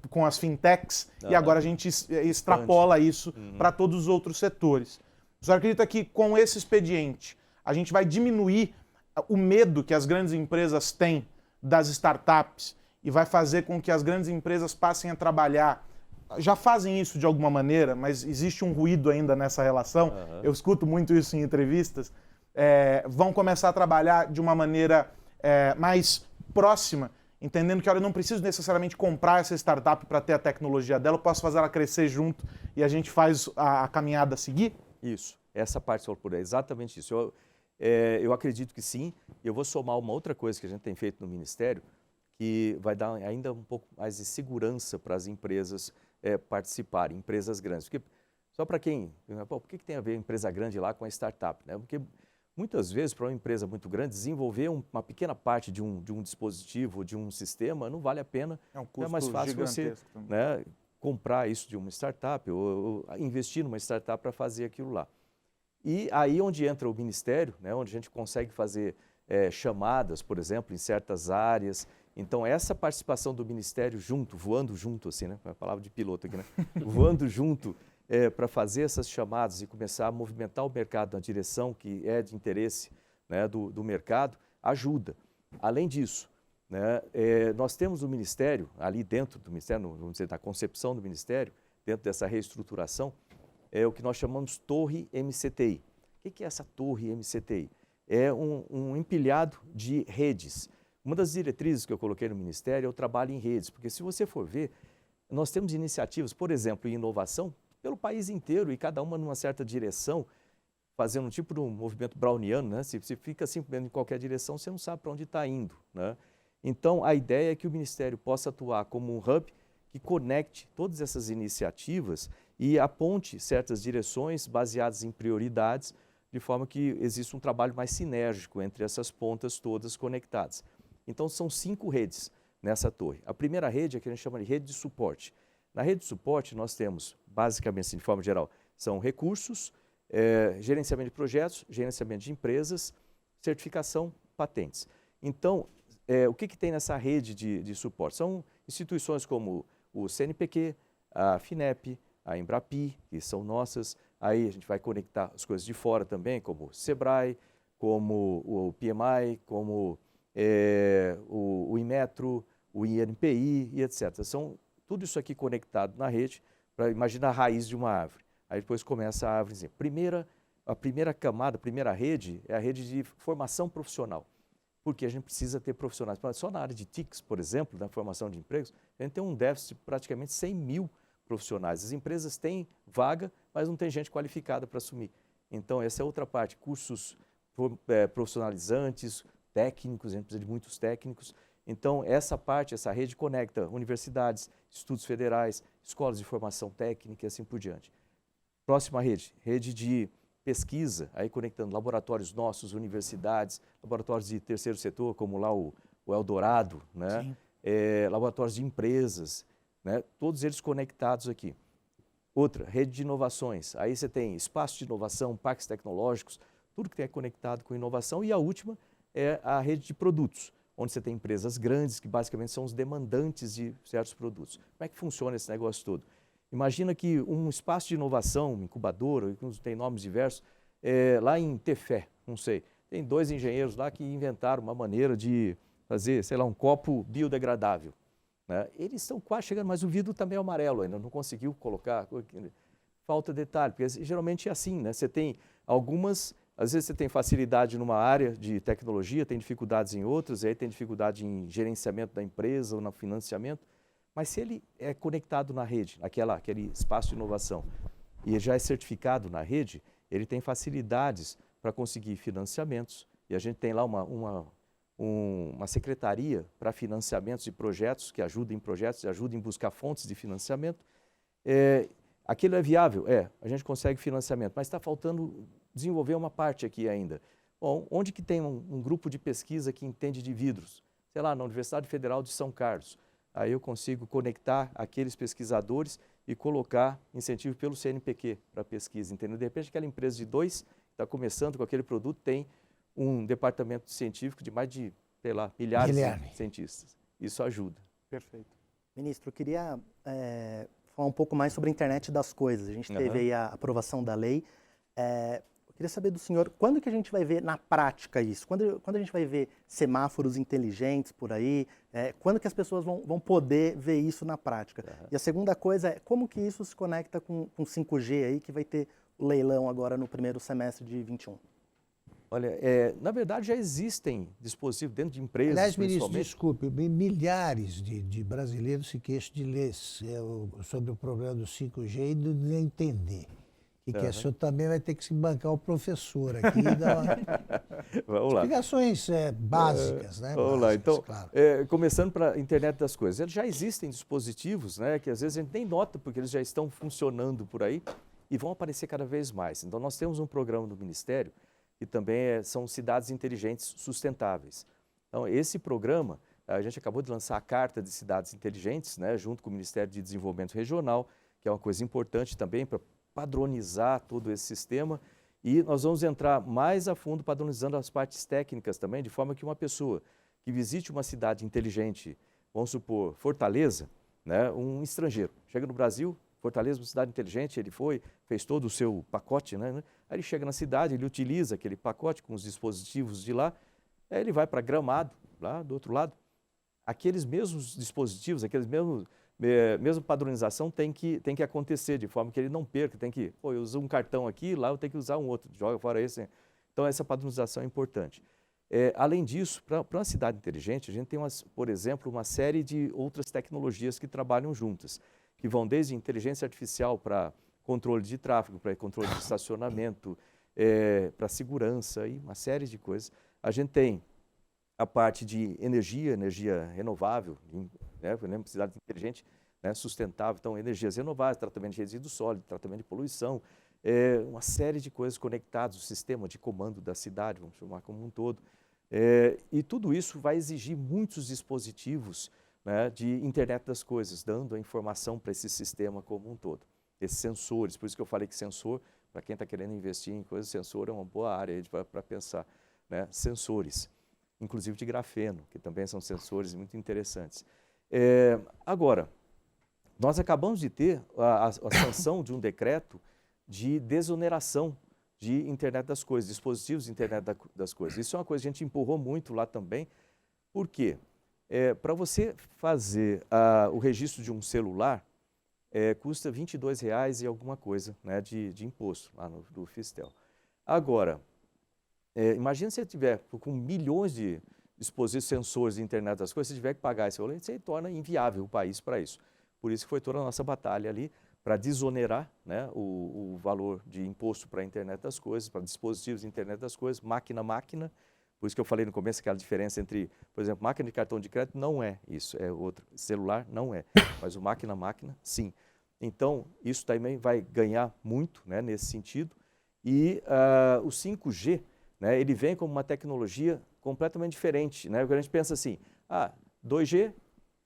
com as fintechs e agora a gente extrapola isso para todos os outros setores. O senhor acredita que com esse expediente a gente vai diminuir o medo que as grandes empresas têm das startups e vai fazer com que as grandes empresas passem a trabalhar? Já fazem isso de alguma maneira, mas existe um ruído ainda nessa relação. Eu escuto muito isso em entrevistas. Vão começar a trabalhar de uma maneira mais próxima, entendendo que eu não preciso necessariamente comprar essa startup para ter a tecnologia dela, eu posso fazer ela crescer junto e a gente faz a caminhada a seguir? Isso, essa parte é exatamente isso. Eu acredito que sim. Eu vou somar uma outra coisa que a gente tem feito no Ministério, que vai dar ainda um pouco mais de segurança para as empresas participarem, empresas grandes. Porque, só para quem... por que tem a ver empresa grande lá com a startup? Né? Porque muitas vezes, para uma empresa muito grande, desenvolver uma pequena parte de um dispositivo, de um sistema, não vale a pena. É um custo mais fácil você comprar isso de uma startup ou investir numa startup para fazer aquilo lá. E aí onde entra o Ministério, né, onde a gente consegue fazer chamadas, por exemplo, em certas áreas. Então, essa participação do Ministério junto, voando junto, assim, né? A palavra de piloto aqui, né? Voando junto para fazer essas chamadas e começar a movimentar o mercado na direção que é de interesse, né, do mercado, ajuda. Além disso, né, nós temos no Ministério, ali dentro do Ministério, vamos dizer, na concepção do Ministério, dentro dessa reestruturação, o que nós chamamos Torre MCTI. O que é essa Torre MCTI? É um empilhado de redes. Uma das diretrizes que eu coloquei no Ministério é o trabalho em redes, porque se você for ver, nós temos iniciativas, por exemplo, em inovação, pelo país inteiro e cada uma numa certa direção, fazendo um tipo de um movimento browniano, né? Se fica simplesmente em qualquer direção, você não sabe para onde está indo, né? Então, a ideia é que o Ministério possa atuar como um hub que conecte todas essas iniciativas e aponte certas direções baseadas em prioridades, de forma que exista um trabalho mais sinérgico entre essas pontas todas conectadas. Então, são 5 redes nessa torre. A primeira rede é que a gente chama de rede de suporte. Na rede de suporte, nós temos, basicamente, assim, de forma geral, são recursos, gerenciamento de projetos, gerenciamento de empresas, certificação, patentes. Então, o que tem nessa rede de suporte? São instituições como o CNPq, a FINEP, a Embrapi, que são nossas. Aí a gente vai conectar as coisas de fora também, como o Sebrae, como o PMI, como o Inmetro, o INPI e etc. São tudo isso aqui conectado na rede, para imaginar a raiz de uma árvore. Aí depois começa a árvore. A primeira camada, a primeira rede é a rede de formação profissional. Porque a gente precisa ter profissionais. Só na área de TICs, por exemplo, na formação de empregos, a gente tem um déficit de praticamente 100 mil profissionais. As empresas têm vaga, mas não tem gente qualificada para assumir. Então, essa é outra parte. Cursos profissionalizantes, técnicos, a gente precisa de muitos técnicos. Então, essa parte, essa rede conecta universidades, institutos federais, escolas de formação técnica e assim por diante. Próxima rede, rede de pesquisa, aí conectando laboratórios nossos, universidades, laboratórios de terceiro setor, como lá o Eldorado, né? Laboratórios de empresas, né? Todos eles conectados aqui. Outra, rede de inovações, aí você tem espaço de inovação, parques tecnológicos, tudo que é conectado com inovação. E a última é a rede de produtos, onde você tem empresas grandes, que basicamente são os demandantes de certos produtos. Como é que funciona esse negócio todo? Imagina que um espaço de inovação, uma incubadora, tem nomes diversos, lá em Tefé, não sei, tem 2 engenheiros lá que inventaram uma maneira de fazer, sei lá, um copo biodegradável. Né? Eles estão quase chegando, mas o vidro também é amarelo ainda, não conseguiu colocar, falta detalhe, porque geralmente é assim, né? Você tem algumas, às vezes você tem facilidade numa área de tecnologia, tem dificuldades em outras, aí tem dificuldade em gerenciamento da empresa ou no financiamento. Mas se ele é conectado na rede, aquele espaço de inovação, e já é certificado na rede, ele tem facilidades para conseguir financiamentos. E a gente tem lá uma secretaria para financiamentos de projetos, que ajuda em projetos, ajuda em buscar fontes de financiamento. Aquilo é viável? A gente consegue financiamento, mas está faltando desenvolver uma parte aqui ainda. Bom, onde que tem um grupo de pesquisa que entende de vidros? Sei lá, na Universidade Federal de São Carlos. aí eu consigo conectar aqueles pesquisadores e colocar incentivo pelo CNPq para pesquisa, entendeu? De repente, aquela empresa de 2 está começando com aquele produto, tem um departamento científico de mais de, sei lá, milhares de cientistas. Isso ajuda. Perfeito. Ministro, eu queria falar um pouco mais sobre a internet das coisas. A gente teve aí a aprovação da lei. Eu queria saber do senhor, quando que a gente vai ver na prática isso? Quando a gente vai ver semáforos inteligentes por aí? Quando que as pessoas vão poder ver isso na prática? E a segunda coisa é, como que isso se conecta com 5G aí, que vai ter o leilão agora no primeiro semestre de 21? Olha, na verdade já existem dispositivos dentro de empresas, Aliás, ministro, principalmente. desculpe, milhares de brasileiros se queixam de ler sobre o problema do 5G e de não entender. E que o senhor também vai ter que se bancar o professor aqui e dar Vamos lá. explicações básicas, né? Vamos lá, então, claro. Começando para a internet das coisas. Já existem dispositivos, né, que às vezes a gente nem nota porque eles já estão funcionando por aí e vão aparecer cada vez mais. Então, nós temos um programa do Ministério que também são cidades inteligentes sustentáveis. Então, esse programa, a gente acabou de lançar a Carta de Cidades Inteligentes, né, junto com o Ministério de Desenvolvimento Regional, que é uma coisa importante também para padronizar todo esse sistema, e nós vamos entrar mais a fundo padronizando as partes técnicas também, de forma que uma pessoa que visite uma cidade inteligente, vamos supor, Fortaleza, né, um estrangeiro, chega no Brasil, Fortaleza, uma cidade inteligente, ele fez todo o seu pacote, né? Aí ele chega na cidade, ele utiliza aquele pacote com os dispositivos de lá, aí ele vai para Gramado, lá do outro lado. Aqueles mesmos dispositivos, mesma padronização tem que acontecer, de forma que ele não perca, eu uso um cartão aqui, lá eu tenho que usar um outro, joga fora esse. Então, essa padronização é importante. Além disso, para uma cidade inteligente, a gente tem, por exemplo, uma série de outras tecnologias que trabalham juntas, que vão desde inteligência artificial para controle de tráfego, para controle de estacionamento, para segurança e uma série de coisas. A gente tem a parte de energia renovável, né? Eu lembro, cidade inteligente, né? Sustentável, então energias renováveis, tratamento de resíduos sólidos, tratamento de poluição, uma série de coisas conectadas, o sistema de comando da cidade, vamos chamar como um todo. E tudo isso vai exigir muitos dispositivos, né, de internet das coisas, dando a informação para esse sistema como um todo. Esses sensores, por isso que eu falei que sensor, para quem está querendo investir em coisas, sensor é uma boa área para pensar, né? Sensores, inclusive de grafeno, que também são sensores muito interessantes. Agora, nós acabamos de ter a sanção de um decreto de desoneração de internet das coisas, dispositivos de internet das coisas. Isso é uma coisa que a gente empurrou muito lá também. Por quê? Para você fazer o registro de um celular, custa R$ 22,00 e alguma coisa, né, de imposto lá do Fistel. Agora, imagina se você tiver com milhões de dispositivos, sensores de internet das coisas, se tiver que pagar esse valor, você torna inviável o país para isso. Por isso que foi toda a nossa batalha ali para desonerar, né, o valor de imposto para a internet das coisas, para dispositivos de internet das coisas, máquina a máquina. Por isso que eu falei no começo aquela diferença entre, por exemplo, máquina de cartão de crédito não é isso, é outro. Celular não é, mas o máquina a máquina, sim. Então, isso também vai ganhar muito, né, nesse sentido. E o 5G, né, ele vem como uma tecnologia completamente diferente, né? Porque a gente pensa assim, 2G,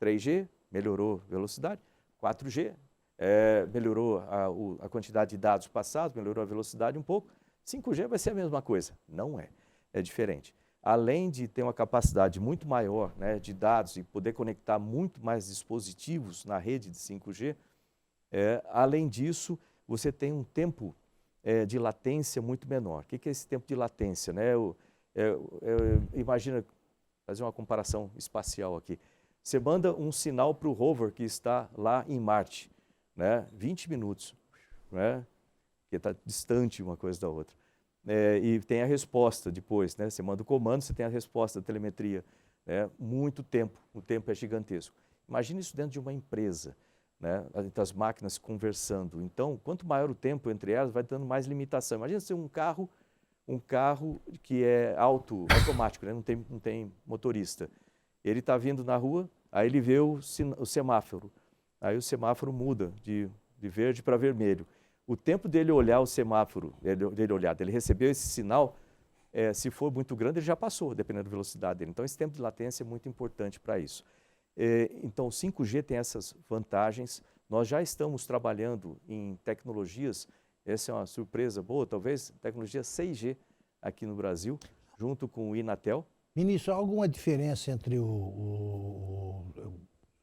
3G, melhorou a velocidade, 4G, melhorou a quantidade de dados passados, melhorou a velocidade um pouco, 5G vai ser a mesma coisa. Não é, é diferente. Além de ter uma capacidade muito maior, né, de dados e poder conectar muito mais dispositivos na rede de 5G, além disso, você tem um tempo de latência muito menor. O que é esse tempo de latência? Né? Imagina, fazer uma comparação espacial aqui. Você manda um sinal para o rover que está lá em Marte, né? 20 minutos, né? Que está distante uma coisa da outra. E tem a resposta depois, né? Você manda o comando, você tem a resposta da telemetria. Muito tempo, o tempo é gigantesco. Imagina isso dentro de uma empresa, né? As máquinas conversando. Então, quanto maior o tempo entre elas, vai dando mais limitação. Imagina ser um carro que é automático, né? Não tem motorista. Ele está vindo na rua, aí ele vê o semáforo. Aí o semáforo muda de verde para vermelho. O tempo dele olhar o semáforo, dele receber esse sinal, se for muito grande, ele já passou, dependendo da velocidade dele. Então, esse tempo de latência é muito importante para isso. Então, o 5G tem essas vantagens. Nós já estamos trabalhando em tecnologias, essa é uma surpresa boa, talvez, tecnologia 6G aqui no Brasil, junto com o Inatel. Ministro, há alguma diferença entre o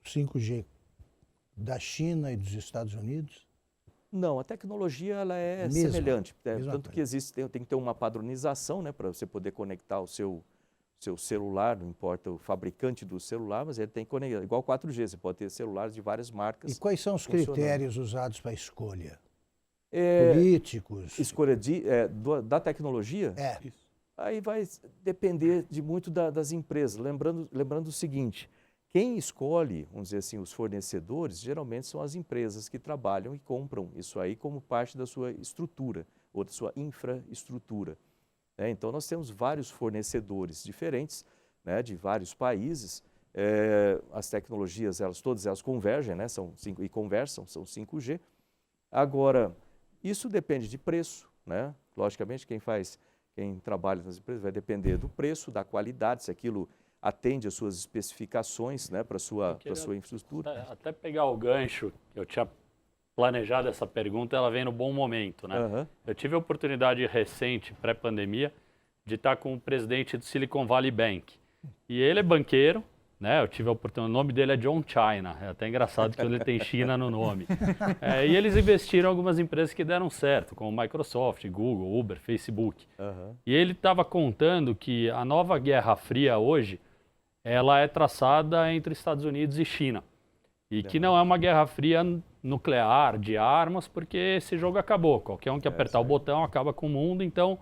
5G da China e dos Estados Unidos? Não, a tecnologia ela é Mesma, semelhante, mesma tanto que existe, tem que ter uma padronização, né, para você poder conectar o seu celular, não importa o fabricante do celular, mas ele tem que conectar, igual 4G, você pode ter celulares de várias marcas. E quais são os critérios usados para a escolha? É, Políticos? Escolha da tecnologia? É. Aí vai depender de muito das empresas. Lembrando o seguinte, quem escolhe, vamos dizer assim, os fornecedores, geralmente são as empresas que trabalham e compram isso aí como parte da sua estrutura, ou da sua infraestrutura. Então, nós temos vários fornecedores diferentes, né, de vários países. As tecnologias, todas elas convergem, né, e conversam, são 5G. Agora, isso depende de preço, né? Logicamente, quem trabalha nas empresas vai depender do preço, da qualidade, se aquilo atende às suas especificações, né, para a sua infraestrutura. Até pegar o gancho, eu tinha planejado essa pergunta, ela vem no bom momento, né? Uhum. Eu tive a oportunidade recente, pré-pandemia, de estar com o presidente do Silicon Valley Bank. E ele é banqueiro, né? Eu tive a oportunidade, o nome dele é John China, é até engraçado que ele tem China no nome. E eles investiram em algumas empresas que deram certo, como Microsoft, Google, Uber, Facebook. Uhum. E ele estava contando que a nova Guerra Fria hoje, ela é traçada entre Estados Unidos e China. E que não é uma guerra fria nuclear, de armas, porque esse jogo acabou. Qualquer um que apertar o botão acaba com o mundo. Então,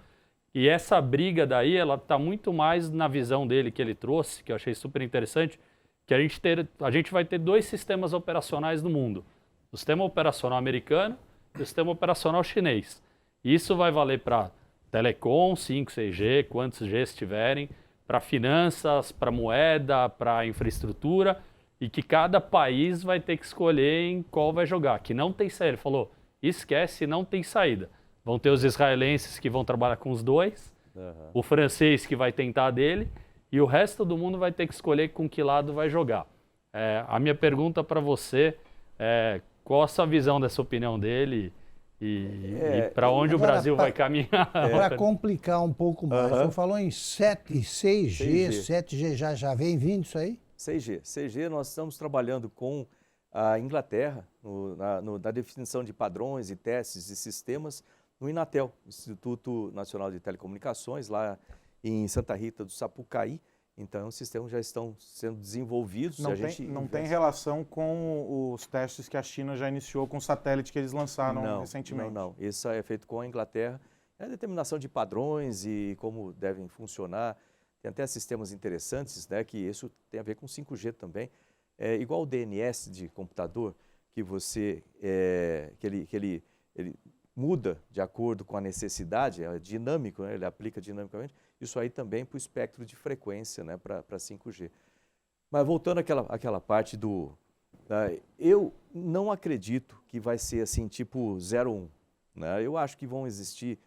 e essa briga daí, ela está muito mais na visão dele que ele trouxe, que eu achei super interessante, que a gente vai ter 2 sistemas operacionais no mundo. O sistema operacional americano e o sistema operacional chinês. Isso vai valer para telecom, 5, 6G, quantos Gs tiverem, para finanças, para moeda, para infraestrutura, e que cada país vai ter que escolher em qual vai jogar, que não tem saída. Ele falou, esquece, não tem saída. Vão ter os israelenses que vão trabalhar com os 2, o francês que vai tentar dele, e o resto do mundo vai ter que escolher com que lado vai jogar. A minha pergunta para você é, qual a sua visão dessa opinião dele e para onde o Brasil vai caminhar? Para complicar um pouco mais, você falou em 6G, 7G já vem vindo isso aí? 6G, nós estamos trabalhando com a Inglaterra na definição de padrões e testes e sistemas no Inatel, Instituto Nacional de Telecomunicações, lá em Santa Rita do Sapucaí. Então, os sistemas já estão sendo desenvolvidos. Não tem relação com os testes que a China já iniciou com o satélite que eles lançaram recentemente? Não. Isso é feito com a Inglaterra. É a determinação de padrões e como devem funcionar. Tem até sistemas interessantes, né, que isso tem a ver com 5G também. Igual o DNS de computador, que ele muda de acordo com a necessidade, é dinâmico, né, ele aplica dinamicamente. Isso aí também para o espectro de frequência, né, para 5G. Mas voltando àquela parte eu não acredito que vai ser assim, tipo 0,1. Né? Eu acho que vão existir,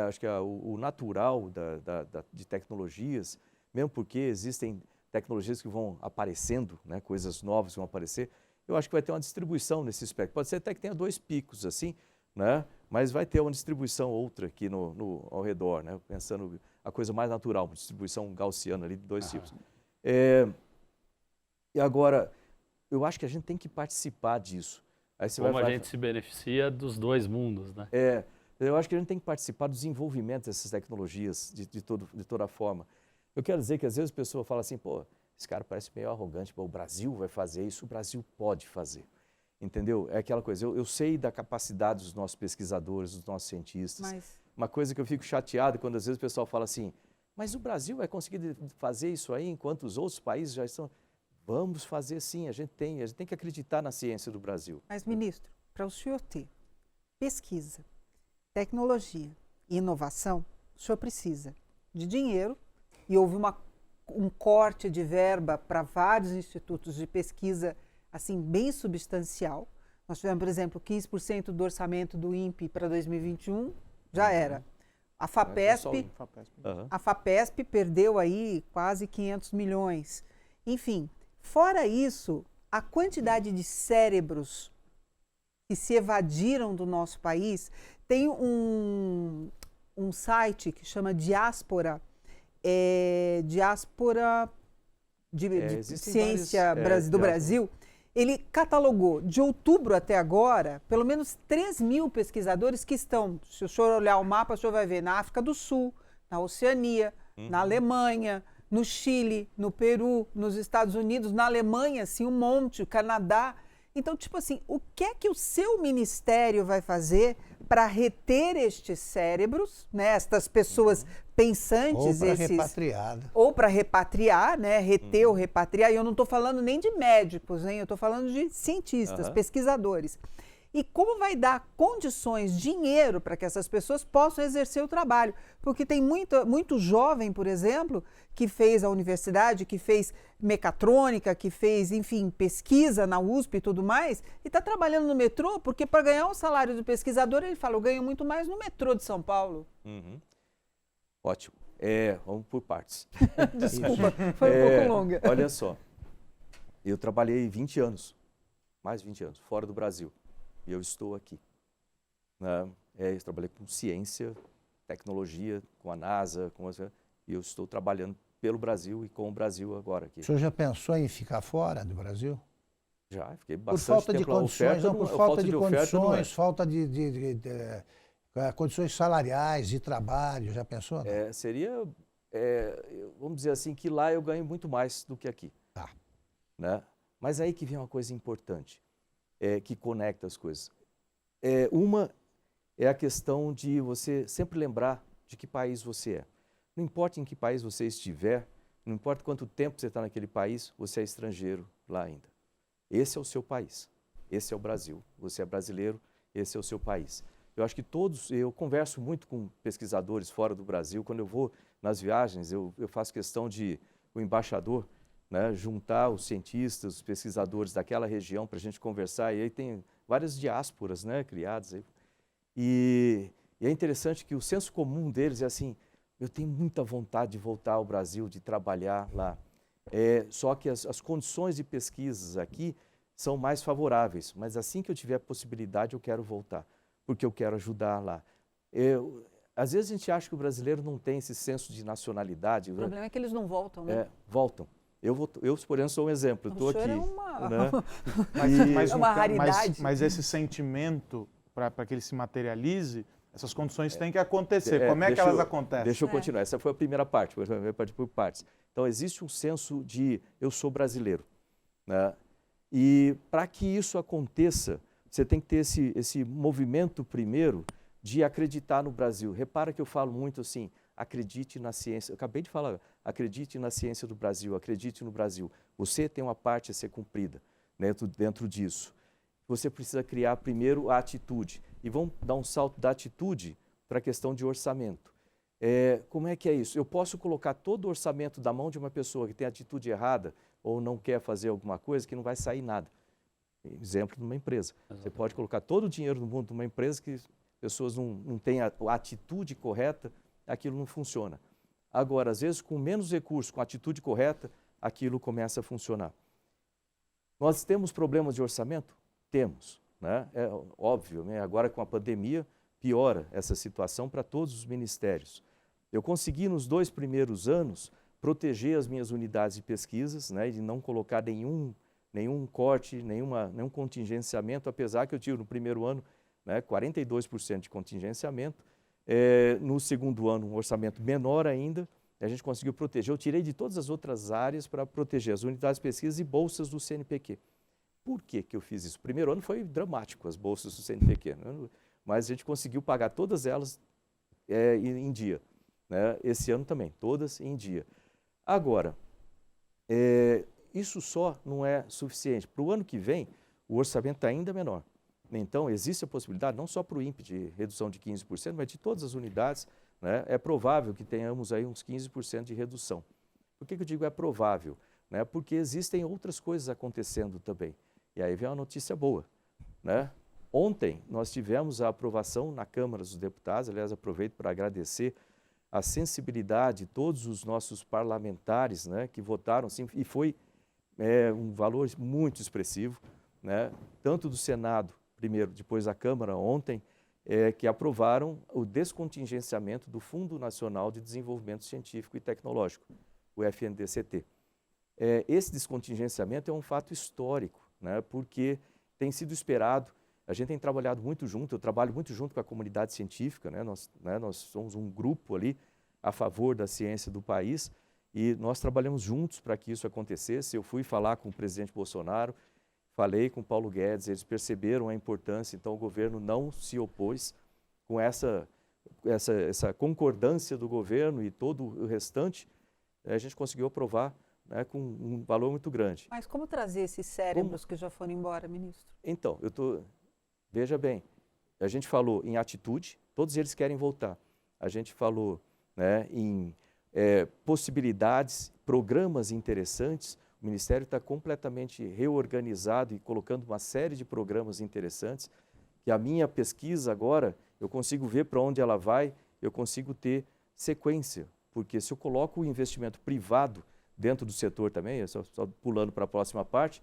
acho que o natural de tecnologias, mesmo porque existem tecnologias que vão aparecendo, né, coisas novas que vão aparecer, eu acho que vai ter uma distribuição nesse espectro. Pode ser até que tenha 2 picos assim, né, mas vai ter uma distribuição outra aqui ao redor, né, pensando a coisa mais natural, uma distribuição gaussiana ali de 2 tipos. E agora, eu acho que a gente tem que participar disso. Aí como a gente se beneficia dos 2 mundos, né? Eu acho que a gente tem que participar do desenvolvimento dessas tecnologias de toda forma. Eu quero dizer que às vezes a pessoa fala assim, pô, esse cara parece meio arrogante, o Brasil vai fazer isso, o Brasil pode fazer. Entendeu? É aquela coisa, eu sei da capacidade dos nossos pesquisadores, dos nossos cientistas. Uma coisa que eu fico chateado quando às vezes o pessoal fala assim, mas o Brasil vai conseguir fazer isso aí enquanto os outros países já estão... Vamos fazer sim, a gente tem que acreditar na ciência do Brasil. Mas, ministro, para o senhor ter pesquisa, tecnologia e inovação, o senhor precisa de dinheiro, e houve um corte de verba para vários institutos de pesquisa assim, bem substancial. Nós tivemos, por exemplo, 15% do orçamento do INPE para 2021, já era. A FAPESP perdeu aí quase 500 milhões. Enfim, Fora isso, a quantidade de cérebros que se evadiram do nosso país, tem um site que chama Diáspora, Diáspora de Ciência do Brasil. Ele catalogou, de outubro até agora, pelo menos 3.000 pesquisadores que estão, se o senhor olhar o mapa, o senhor vai ver na África do Sul, na Oceania, na Alemanha, no Chile, no Peru, nos Estados Unidos, na Alemanha, sim, um monte, o Canadá. Então, tipo assim, o que é que o seu ministério vai fazer para reter estes cérebros, né, estas pessoas pensantes? Ou para repatriar, né, reter ou repatriar. E eu não estou falando nem de médicos, hein, eu estou falando de cientistas, pesquisadores. E como vai dar condições, dinheiro para que essas pessoas possam exercer o trabalho? Porque tem muito jovem, por exemplo, que fez a universidade, que fez mecatrônica, que fez, enfim, pesquisa na USP e tudo mais, e está trabalhando no metrô, porque para ganhar um salário de pesquisador, ele fala, eu ganho muito mais no metrô de São Paulo. Ótimo. Vamos por partes. Desculpa, foi um pouco longa. Olha só, eu trabalhei 20 anos, mais 20 anos, fora do Brasil. E eu estou aqui. Eu trabalhei com ciência, tecnologia, com a NASA, e eu estou trabalhando pelo Brasil e com o Brasil agora aqui. O senhor já pensou em ficar fora do Brasil? Já, fiquei Por bastante falta tempo de condições, lá. não, por falta de condições, é. falta de condições salariais, de trabalho, já pensou? Não? Seria, vamos dizer assim, que lá eu ganho muito mais do que aqui. Tá. Né? Mas aí que vem uma coisa importante. Que conecta as coisas. Uma é a questão de você sempre lembrar de que país você é. Não importa em que país você estiver, não importa quanto tempo você está naquele país, você é estrangeiro lá ainda. Esse é o seu país, esse é o Brasil. Você é brasileiro, esse é o seu país. Eu acho que eu converso muito com pesquisadores fora do Brasil. Quando eu vou nas viagens, eu faço questão de o embaixador, né, juntar os cientistas, os pesquisadores daquela região para a gente conversar. E aí tem várias diásporas, né, criadas. Aí. E é interessante que o senso comum deles é assim, eu tenho muita vontade de voltar ao Brasil, de trabalhar lá. Só que as condições de pesquisas aqui são mais favoráveis. Mas assim que eu tiver a possibilidade, eu quero voltar, porque eu quero ajudar lá. Às vezes a gente acha que o brasileiro não tem esse senso de nacionalidade. O problema é que eles não voltam, né? Voltam. Eu, por exemplo, sou um exemplo. Eu estou aqui. É uma raridade. Mas esse sentimento, para que ele se materialize, essas condições têm que acontecer. Como é que elas acontecem? Deixa eu continuar. Essa foi a primeira parte, por partes. Então, existe um senso de eu sou brasileiro. Né? E para que isso aconteça, você tem que ter esse movimento primeiro de acreditar no Brasil. Repara que eu falo muito assim, acredite na ciência. Eu acabei de falar, acredite na ciência do Brasil, acredite no Brasil. Você tem uma parte a ser cumprida dentro disso. Você precisa criar primeiro a atitude. E vamos dar um salto da atitude para a questão de orçamento. Como é que é isso? Eu posso colocar todo o orçamento da mão de uma pessoa que tem atitude errada ou não quer fazer alguma coisa que não vai sair nada. Exemplo de uma empresa. Você pode colocar todo o dinheiro do mundo numa empresa que pessoas não têm a atitude correta, aquilo não funciona. Agora, às vezes, com menos recursos, com a atitude correta, aquilo começa a funcionar. Nós temos problemas de orçamento? Temos. Né? É óbvio, né? Agora com a pandemia, piora essa situação para todos os ministérios. Eu consegui, nos 2 primeiros anos, proteger as minhas unidades de pesquisas, né? De não colocar nenhum corte, nenhum contingenciamento, apesar que eu tive no primeiro ano, né, 42% de contingenciamento. No segundo ano, um orçamento menor ainda, a gente conseguiu proteger. Eu tirei de todas as outras áreas para proteger as unidades de pesquisa e bolsas do CNPq. Por que eu fiz isso? O primeiro ano foi dramático, as bolsas do CNPq, né? Mas a gente conseguiu pagar todas elas em dia. Né? Esse ano também, todas em dia. Agora, isso só não é suficiente. Para o ano que vem, o orçamento está ainda menor. Então, existe a possibilidade, não só para o INPE, de redução de 15%, mas de todas as unidades, né? É provável que tenhamos aí uns 15% de redução. Por que eu digo é provável? Né? Porque existem outras coisas acontecendo também. E aí vem uma notícia boa. Né? Ontem, nós tivemos a aprovação na Câmara dos Deputados, aliás, aproveito para agradecer a sensibilidade de todos os nossos parlamentares, né, que votaram, sim, e foi é um valor muito expressivo, né? Tanto do Senado, primeiro, depois da Câmara ontem, que aprovaram o descontingenciamento do Fundo Nacional de Desenvolvimento Científico e Tecnológico, o FNDCT. Esse descontingenciamento é um fato histórico, né? Porque tem sido esperado, a gente tem trabalhado muito junto, eu trabalho muito junto com a comunidade científica, né? Nós somos um grupo ali a favor da ciência do país e nós trabalhamos juntos para que isso acontecesse. Eu fui falar com o presidente Bolsonaro, falei com o Paulo Guedes, eles perceberam a importância, então o governo não se opôs com essa concordância do governo e todo o restante, a gente conseguiu aprovar, né, com um valor muito grande. Mas como trazer esses cérebros que já foram embora, ministro? Então, veja bem, a gente falou em atitude, todos eles querem voltar. A gente falou, né, em possibilidades, programas interessantes. O Ministério está completamente reorganizado e colocando uma série de programas interessantes, que a minha pesquisa agora, eu consigo ver para onde ela vai, eu consigo ter sequência, porque se eu coloco o investimento privado dentro do setor também, só pulando para a próxima parte,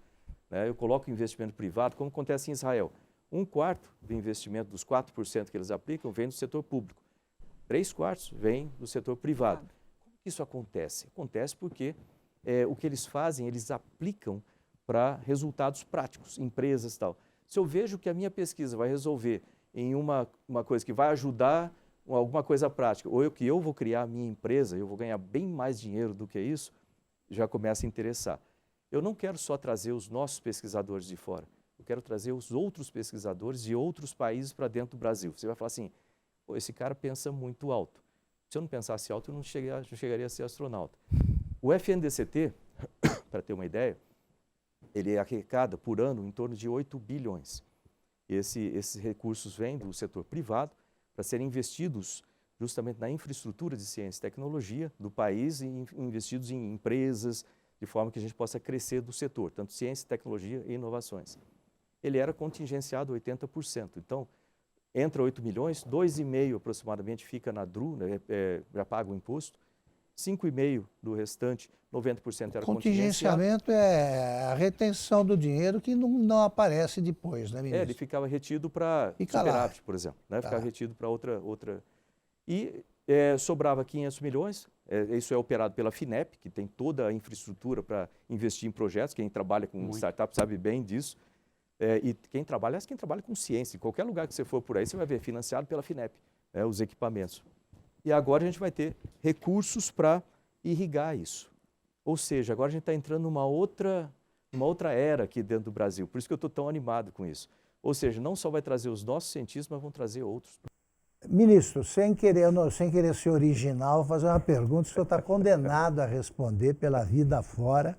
né, eu coloco o investimento privado, como acontece em Israel. 1/4 do investimento dos 4% que eles aplicam vem do setor público. 3/4 vem do setor privado. Como que isso acontece? Acontece porque o que eles fazem, eles aplicam para resultados práticos, empresas e tal. Se eu vejo que a minha pesquisa vai resolver em uma coisa que vai ajudar alguma coisa prática, ou que eu vou criar a minha empresa, eu vou ganhar bem mais dinheiro do que isso, já começa a interessar. Eu não quero só trazer os nossos pesquisadores de fora, eu quero trazer os outros pesquisadores de outros países para dentro do Brasil. Você vai falar assim, pô, esse cara pensa muito alto. Se eu não pensasse alto, eu não chegaria a ser astronauta. O FNDCT, para ter uma ideia, ele arrecada por ano em torno de 8 bilhões. Esses recursos vêm do setor privado para serem investidos justamente na infraestrutura de ciência e tecnologia do país e investidos em empresas, de forma que a gente possa crescer do setor, tanto ciência, tecnologia e inovações. Ele era contingenciado 80%, então entra 8 milhões, 2,5 aproximadamente fica na DRU, né, já paga o imposto, 5,5 do restante, 90% era contingenciado. Contingenciamento é a retenção do dinheiro que não aparece depois, né, ministro? Ele ficava retido para superávit, por exemplo, né? Ficava retido para outra. E sobrava 500 milhões, isso é operado pela FINEP, que tem toda a infraestrutura para investir em projetos, quem trabalha com startup sabe bem disso. E quem trabalha com ciência, em qualquer lugar que você for por aí, você vai ver financiado pela FINEP, os equipamentos. E agora a gente vai ter recursos para irrigar isso. Ou seja, agora a gente está entrando numa outra era aqui dentro do Brasil. Por isso que eu estou tão animado com isso. Ou seja, não só vai trazer os nossos cientistas, mas vão trazer outros. Ministro, sem querer ser original, vou fazer uma pergunta que o senhor está condenado a responder pela vida fora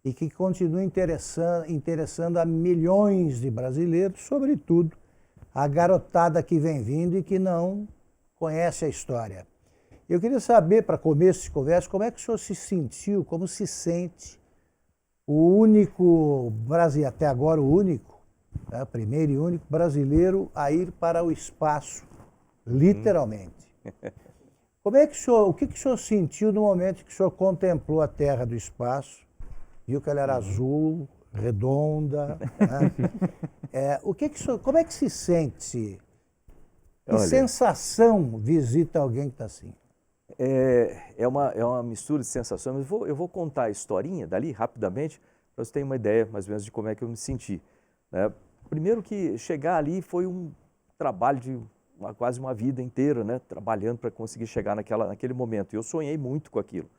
e que continua interessando a milhões de brasileiros, sobretudo a garotada que vem vindo e que não conhece a história. Eu queria saber, para começo de conversa, como é que o senhor se sentiu, como se sente o único, até agora o único, né, primeiro e único brasileiro a ir para o espaço, literalmente. O que o senhor sentiu no momento que o senhor contemplou a Terra do espaço, viu que ela era azul, redonda, né? Como é que se sente? Que sensação visita alguém que está assim? É uma mistura de sensações, mas eu vou contar a historinha dali rapidamente, para você ter uma ideia mais ou menos de como é que eu me senti. Né? Primeiro que chegar ali foi um trabalho de quase uma vida inteira, né? Trabalhando para conseguir chegar naquele momento. E eu sonhei muito com aquilo.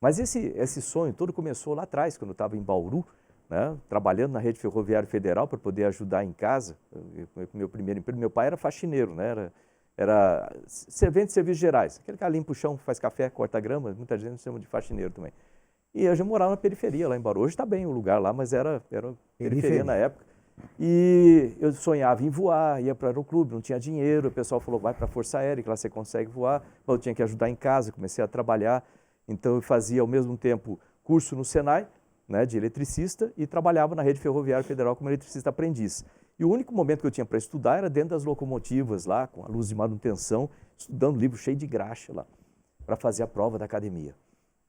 Mas esse sonho todo começou lá atrás, quando eu estava em Bauru, né? Trabalhando na Rede Ferroviária Federal para poder ajudar em casa. Meu primeiro emprego, meu pai era faxineiro, né? Era servente de serviços gerais. Aquele cara limpa o chão, faz café, corta grama, muita gente chama de faxineiro também. E eu já morava na periferia, lá em Bauru. Hoje está bem o lugar lá, mas era periferia na época. E eu sonhava em voar, ia para o aeroclube, não tinha dinheiro. O pessoal falou, vai para a Força Aérea, que lá você consegue voar. Mas eu tinha que ajudar em casa, comecei a trabalhar. Então eu fazia ao mesmo tempo curso no Senai, né, de eletricista, e trabalhava na Rede Ferroviária Federal como eletricista aprendiz. E o único momento que eu tinha para estudar era dentro das locomotivas lá, com a luz de manutenção, estudando livro cheio de graxa lá, para fazer a prova da academia.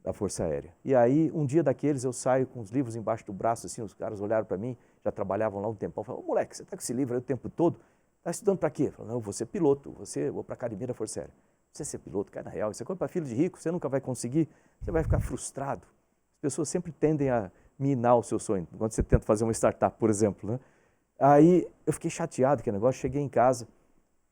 da Força Aérea. E aí, um dia daqueles, eu saio com os livros embaixo do braço, assim, os caras olharam para mim, já trabalhavam lá um tempão, falaram, ô moleque, você está com esse livro aí o tempo todo? Está estudando para quê? Eu falei, não, eu vou ser piloto, vou para a Academia da Força Aérea. Você ser piloto, cara, na real, isso é coisa para filho de rico, você nunca vai conseguir, você vai ficar frustrado. As pessoas sempre tendem a minar o seu sonho, quando você tenta fazer uma startup, por exemplo, né? Aí, eu fiquei chateado com o negócio, cheguei em casa,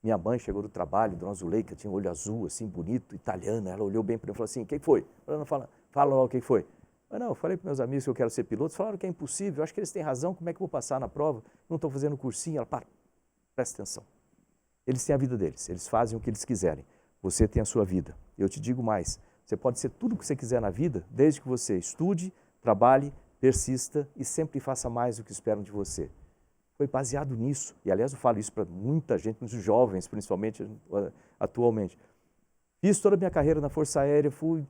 minha mãe chegou do trabalho, Dona Zuleika, tinha um olho azul, assim, bonito, italiana, ela olhou bem para mim e falou assim, o que foi? Ela não fala logo o que foi. Mas não, eu falei para meus amigos que eu quero ser piloto, falaram que é impossível, eu acho que eles têm razão, como é que eu vou passar na prova? Não estou fazendo cursinho. Ela, presta atenção. Eles têm a vida deles, eles fazem o que eles quiserem. Você tem a sua vida. Eu te digo mais, você pode ser tudo o que você quiser na vida, desde que você estude, trabalhe, persista e sempre faça mais do que esperam de você. Foi baseado nisso, e aliás eu falo isso para muita gente, muitos jovens principalmente, atualmente. Fiz toda a minha carreira na Força Aérea, fui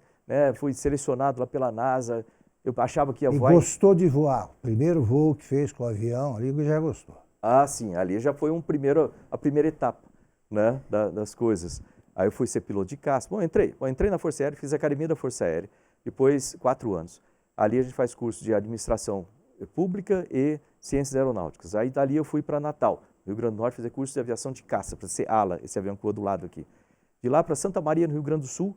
selecionado lá pela NASA, eu achava que ia voar. E gostou de voar? O primeiro voo que fez com o avião, ali já gostou. Ah, sim, ali já foi a primeira etapa, né, das coisas. Aí eu fui ser piloto de caça. Bom, entrei na Força Aérea, fiz a Academia da Força Aérea, depois 4 anos. Ali a gente faz curso de administração pública e ciências aeronáuticas. Aí dali eu fui para Natal, Rio Grande do Norte, fazer curso de aviação de caça, para ser ala, esse avião que voa do lado aqui. De lá para Santa Maria, no Rio Grande do Sul,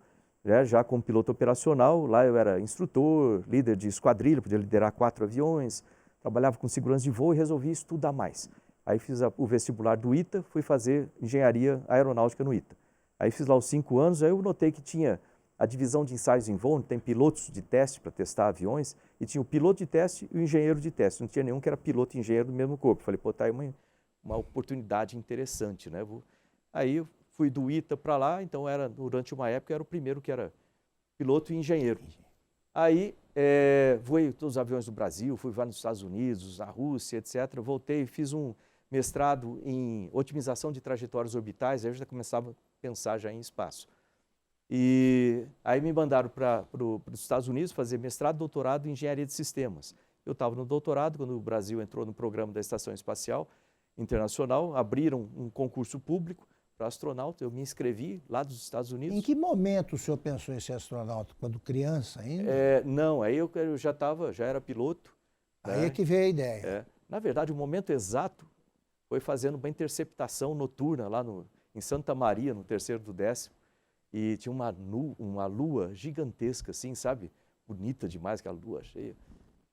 já como piloto operacional, lá eu era instrutor, líder de esquadrilha, podia liderar 4 aviões, trabalhava com segurança de voo e resolvi estudar mais. Aí fiz o vestibular do ITA, fui fazer engenharia aeronáutica no ITA. Aí fiz lá os 5 anos, aí eu notei que tinha a divisão de ensaios em voo, tem pilotos de teste para testar aviões, e tinha o piloto de teste e o engenheiro de teste. Não tinha nenhum que era piloto e engenheiro do mesmo corpo. Falei, pô, tá aí uma oportunidade interessante, né? Aí eu fui do ITA para lá, então durante uma época eu era o primeiro que era piloto e engenheiro. Aí voei todos os aviões do Brasil, fui voar nos Estados Unidos, na Rússia, etc. Voltei e fiz um mestrado em otimização de trajetórias orbitais, aí eu já começava a pensar já em espaço. E aí me mandaram para os Estados Unidos fazer mestrado e doutorado em engenharia de sistemas. Eu estava no doutorado, quando o Brasil entrou no programa da Estação Espacial Internacional, abriram um concurso público para astronauta, eu me inscrevi lá dos Estados Unidos. Em que momento o senhor pensou em ser astronauta? Quando criança ainda? Não, aí eu já era piloto. Aí é que veio a ideia. Na verdade, o momento exato foi fazendo uma interceptação noturna lá em Santa Maria, no 3º do 10º. E tinha uma lua gigantesca, assim, sabe? Bonita demais, aquela lua cheia.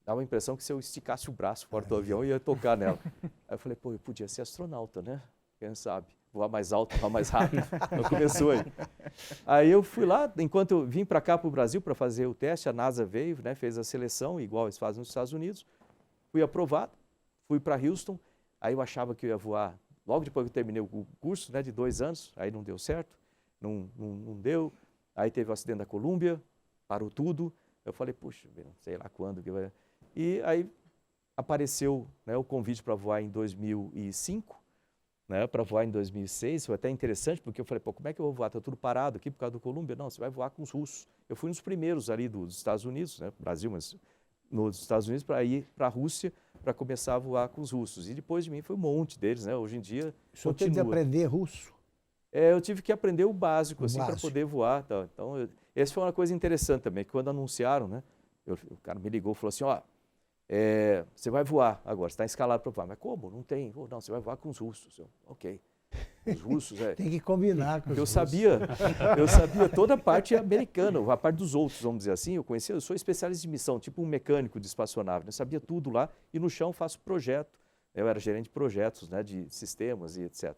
Dava a impressão que se eu esticasse o braço fora do avião, eu ia tocar nela. Aí eu falei, pô, eu podia ser astronauta, né? Quem sabe? Voar mais alto, voar mais rápido. Então começou aí. Aí eu fui lá, enquanto eu vim para cá, para o Brasil, para fazer o teste, a NASA veio, né, fez a seleção, igual eles fazem nos Estados Unidos. Fui aprovado, fui para Houston. Aí eu achava que eu ia voar, logo depois que eu terminei o curso, né, de 2 anos, aí não deu certo. Não deu, aí teve o acidente da Colômbia, parou tudo, eu falei, puxa, não sei lá quando que vai... E aí apareceu, né, o convite para voar em 2005, né, para voar em 2006, foi até interessante, porque eu falei, pô, como é que eu vou voar? Está tudo parado aqui por causa do Colômbia? Não, você vai voar com os russos. Eu fui um dos primeiros ali dos Estados Unidos, né, Brasil, mas nos Estados Unidos, para ir para a Rússia, para começar a voar com os russos. E depois de mim foi um monte deles, né, hoje em dia o senhor teve de aprender russo? Eu tive que aprender o básico, assim, para poder voar. Tá? Então, essa foi uma coisa interessante também, que quando anunciaram, né, o cara me ligou e falou assim, ó, você vai voar agora, você está escalado para voar. Mas como? Não tem. Não, você vai voar com os russos. Ok. Os russos, Tem que combinar com os russos. Eu sabia toda a parte americana, a parte dos outros, vamos dizer assim. Eu sou especialista de missão, tipo um mecânico de espaçonave. Eu sabia tudo lá e no chão faço projeto. Eu era gerente de projetos, né, de sistemas e etc.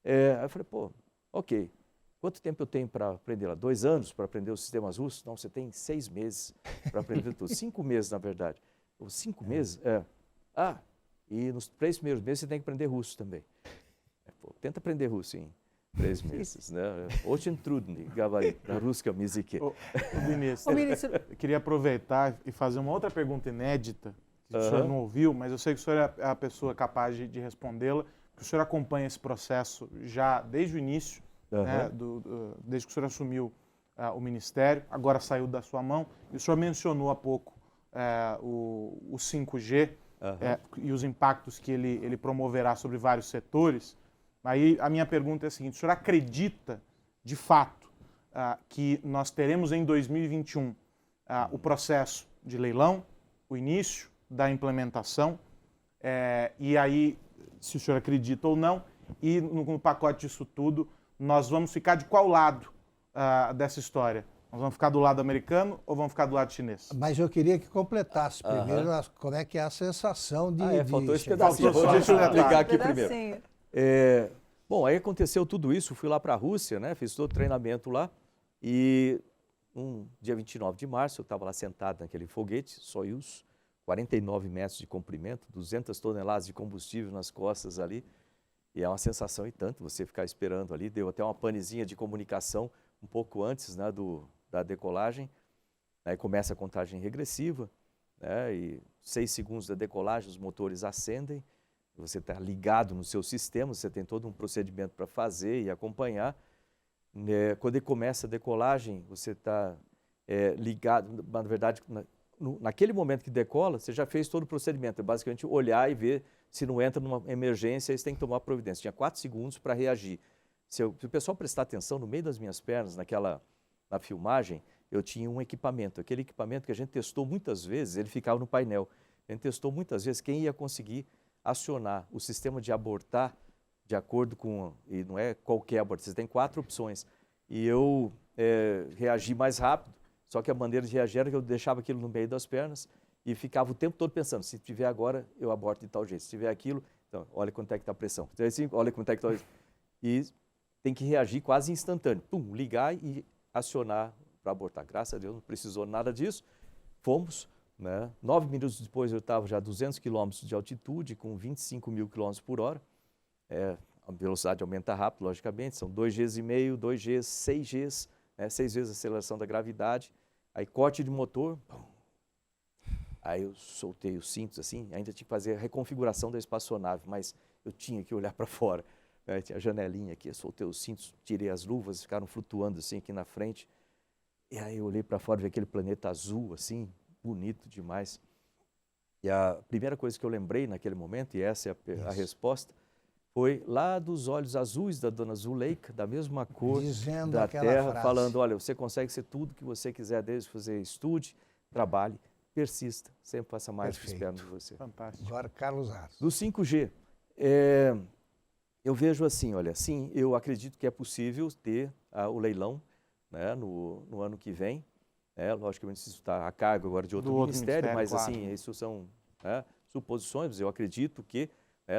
Aí eu falei, pô, ok, quanto tempo eu tenho para aprender lá? 2 anos para aprender os sistemas russos? Não, você tem 6 meses para aprender tudo. 5 meses, na verdade. 5 meses? E nos 3 primeiros meses você tem que aprender russo também. Tenta aprender russo em 3 meses, né? Очень трудный говорить на русском языке. Ministro, eu queria aproveitar e fazer uma outra pergunta inédita, que o senhor não ouviu, mas eu sei que o senhor é a pessoa capaz de respondê-la, que o senhor acompanha esse processo já desde o início, né, desde que o senhor assumiu o ministério, agora saiu da sua mão, e o senhor mencionou há pouco o 5G e os impactos que ele promoverá sobre vários setores. Aí a minha pergunta é a seguinte, o senhor acredita, de fato, que nós teremos em 2021 o processo de leilão, o início da implementação, e aí, se o senhor acredita ou não, e no pacote disso tudo, nós vamos ficar de qual lado dessa história? Nós vamos ficar do lado americano ou vamos ficar do lado chinês? Mas eu queria que completasse primeiro como é que é a sensação de... faltou esse chegar- pedacinho. Deixa eu ligar aqui Pedacinho. primeiro. Bom, aí aconteceu tudo isso, fui lá para a Rússia, né? Fiz todo o treinamento lá e dia 29 de março eu estava lá sentado naquele foguete, Soyuz, 49 metros de comprimento, 200 toneladas de combustível nas costas ali. E é uma sensação e tanto você ficar esperando ali. Deu até uma panezinha de comunicação um pouco antes, né, da decolagem. Aí começa a contagem regressiva, né, e 6 segundos da decolagem os motores acendem. Você está ligado no seu sistema, você tem todo um procedimento para fazer e acompanhar. Quando ele começa a decolagem, você está ligado, na verdade, naquele momento que decola, você já fez todo o procedimento. É basicamente olhar e ver se não entra numa emergência, você tem que tomar providência. Tinha 4 segundos para reagir. Se o pessoal prestar atenção, no meio das minhas pernas, na filmagem, eu tinha um equipamento. Aquele equipamento que a gente testou muitas vezes, ele ficava no painel. A gente testou muitas vezes quem ia conseguir acionar o sistema de abortar de acordo com... E não é qualquer aborto, você tem 4 opções. E eu reagi mais rápido, só que a maneira de reagir era que eu deixava aquilo no meio das pernas e ficava o tempo todo pensando, se tiver agora, eu aborto de tal jeito. Se tiver aquilo, então, olha quanto é que está a pressão. Se tiver assim, olha quanto é que está... E tem que reagir quase instantâneo. Pum, ligar e acionar para abortar. Graças a Deus não precisou nada disso. Fomos, né? 9 minutos depois eu estava já a 200 km de altitude, com 25 mil km por hora. A velocidade aumenta rápido, logicamente. São 2,5 Gs, 2 Gs, 6 Gs, né? 6 vezes a aceleração da gravidade. Aí corte de motor. Pum. Aí eu soltei os cintos assim, ainda tinha que fazer a reconfiguração da espaçonave, mas eu tinha que olhar para fora. Tinha a janelinha aqui, eu soltei os cintos, tirei as luvas, ficaram flutuando assim aqui na frente. E aí eu olhei para fora e vi aquele planeta azul, assim, bonito demais. E a primeira coisa que eu lembrei naquele momento, e essa é a resposta, foi lá dos olhos azuis da dona Zuleika, da mesma cor Dizendo da aquela Terra, frase. falando, olha, você consegue ser tudo que você quiser, desde fazer estude, trabalhe, persista, sempre faça mais do que esperam de você. Fantástico. Agora, Carlos Aros. Do 5G, eu vejo assim, olha, sim, eu acredito que é possível ter o leilão, né, no ano que vem. Logicamente, isso está a cargo agora de outro ministério, mas claro. assim, isso são suposições, mas eu acredito que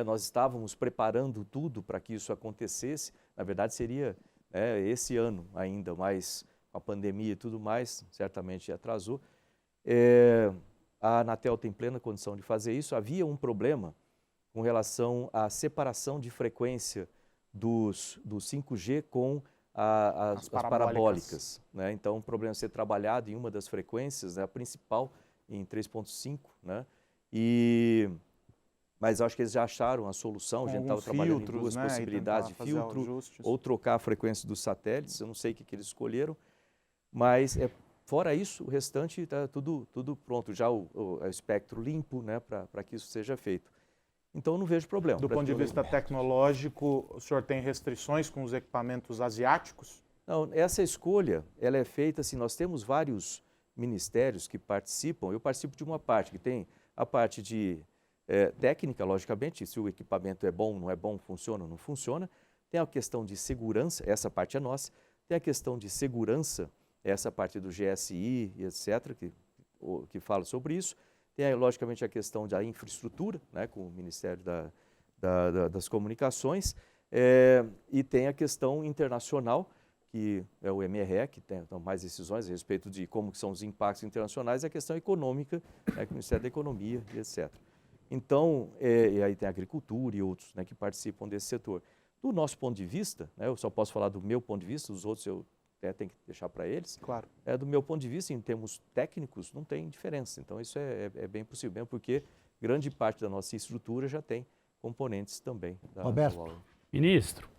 nós estávamos preparando tudo para que isso acontecesse. Na verdade, seria esse ano ainda, mas com a pandemia e tudo mais, certamente atrasou. A Anatel tem plena condição de fazer isso. Havia um problema com relação à separação de frequência dos 5G com as parabólicas. Né? Então, o problema é ser trabalhado em uma das frequências, né, a principal, em 3.5, né? Mas acho que eles já acharam a solução, a gente estava trabalhando em duas possibilidades de filtro, ou trocar a frequência dos satélites, eu não sei o que eles escolheram, mas fora isso, o restante está tudo pronto, já o espectro limpo, né, para que isso seja feito. Então, eu não vejo problema. Do ponto de vista tecnológico, o senhor tem restrições com os equipamentos asiáticos? Não, essa escolha, ela é feita assim, nós temos vários ministérios que participam, eu participo de uma parte, que tem a parte de técnica, logicamente, se o equipamento é bom, não é bom, funciona ou não funciona. Tem a questão de segurança, essa parte é nossa. Tem a questão de segurança, essa parte do GSI e etc., que fala sobre isso. Tem, logicamente, a questão da infraestrutura, né, com o Ministério das Comunicações. E tem a questão internacional, que é o MRE, que tem mais decisões a respeito de como que são os impactos internacionais, e a questão econômica, né, com o Ministério da Economia e etc. Então, e aí tem a agricultura e outros, né, que participam desse setor. Do nosso ponto de vista, né, eu só posso falar do meu ponto de vista, os outros eu tenho que deixar para eles. Claro. Do meu ponto de vista, em termos técnicos, não tem diferença. Então, isso é bem possível, mesmo porque grande parte da nossa estrutura já tem componentes também. Roberto. Ministro,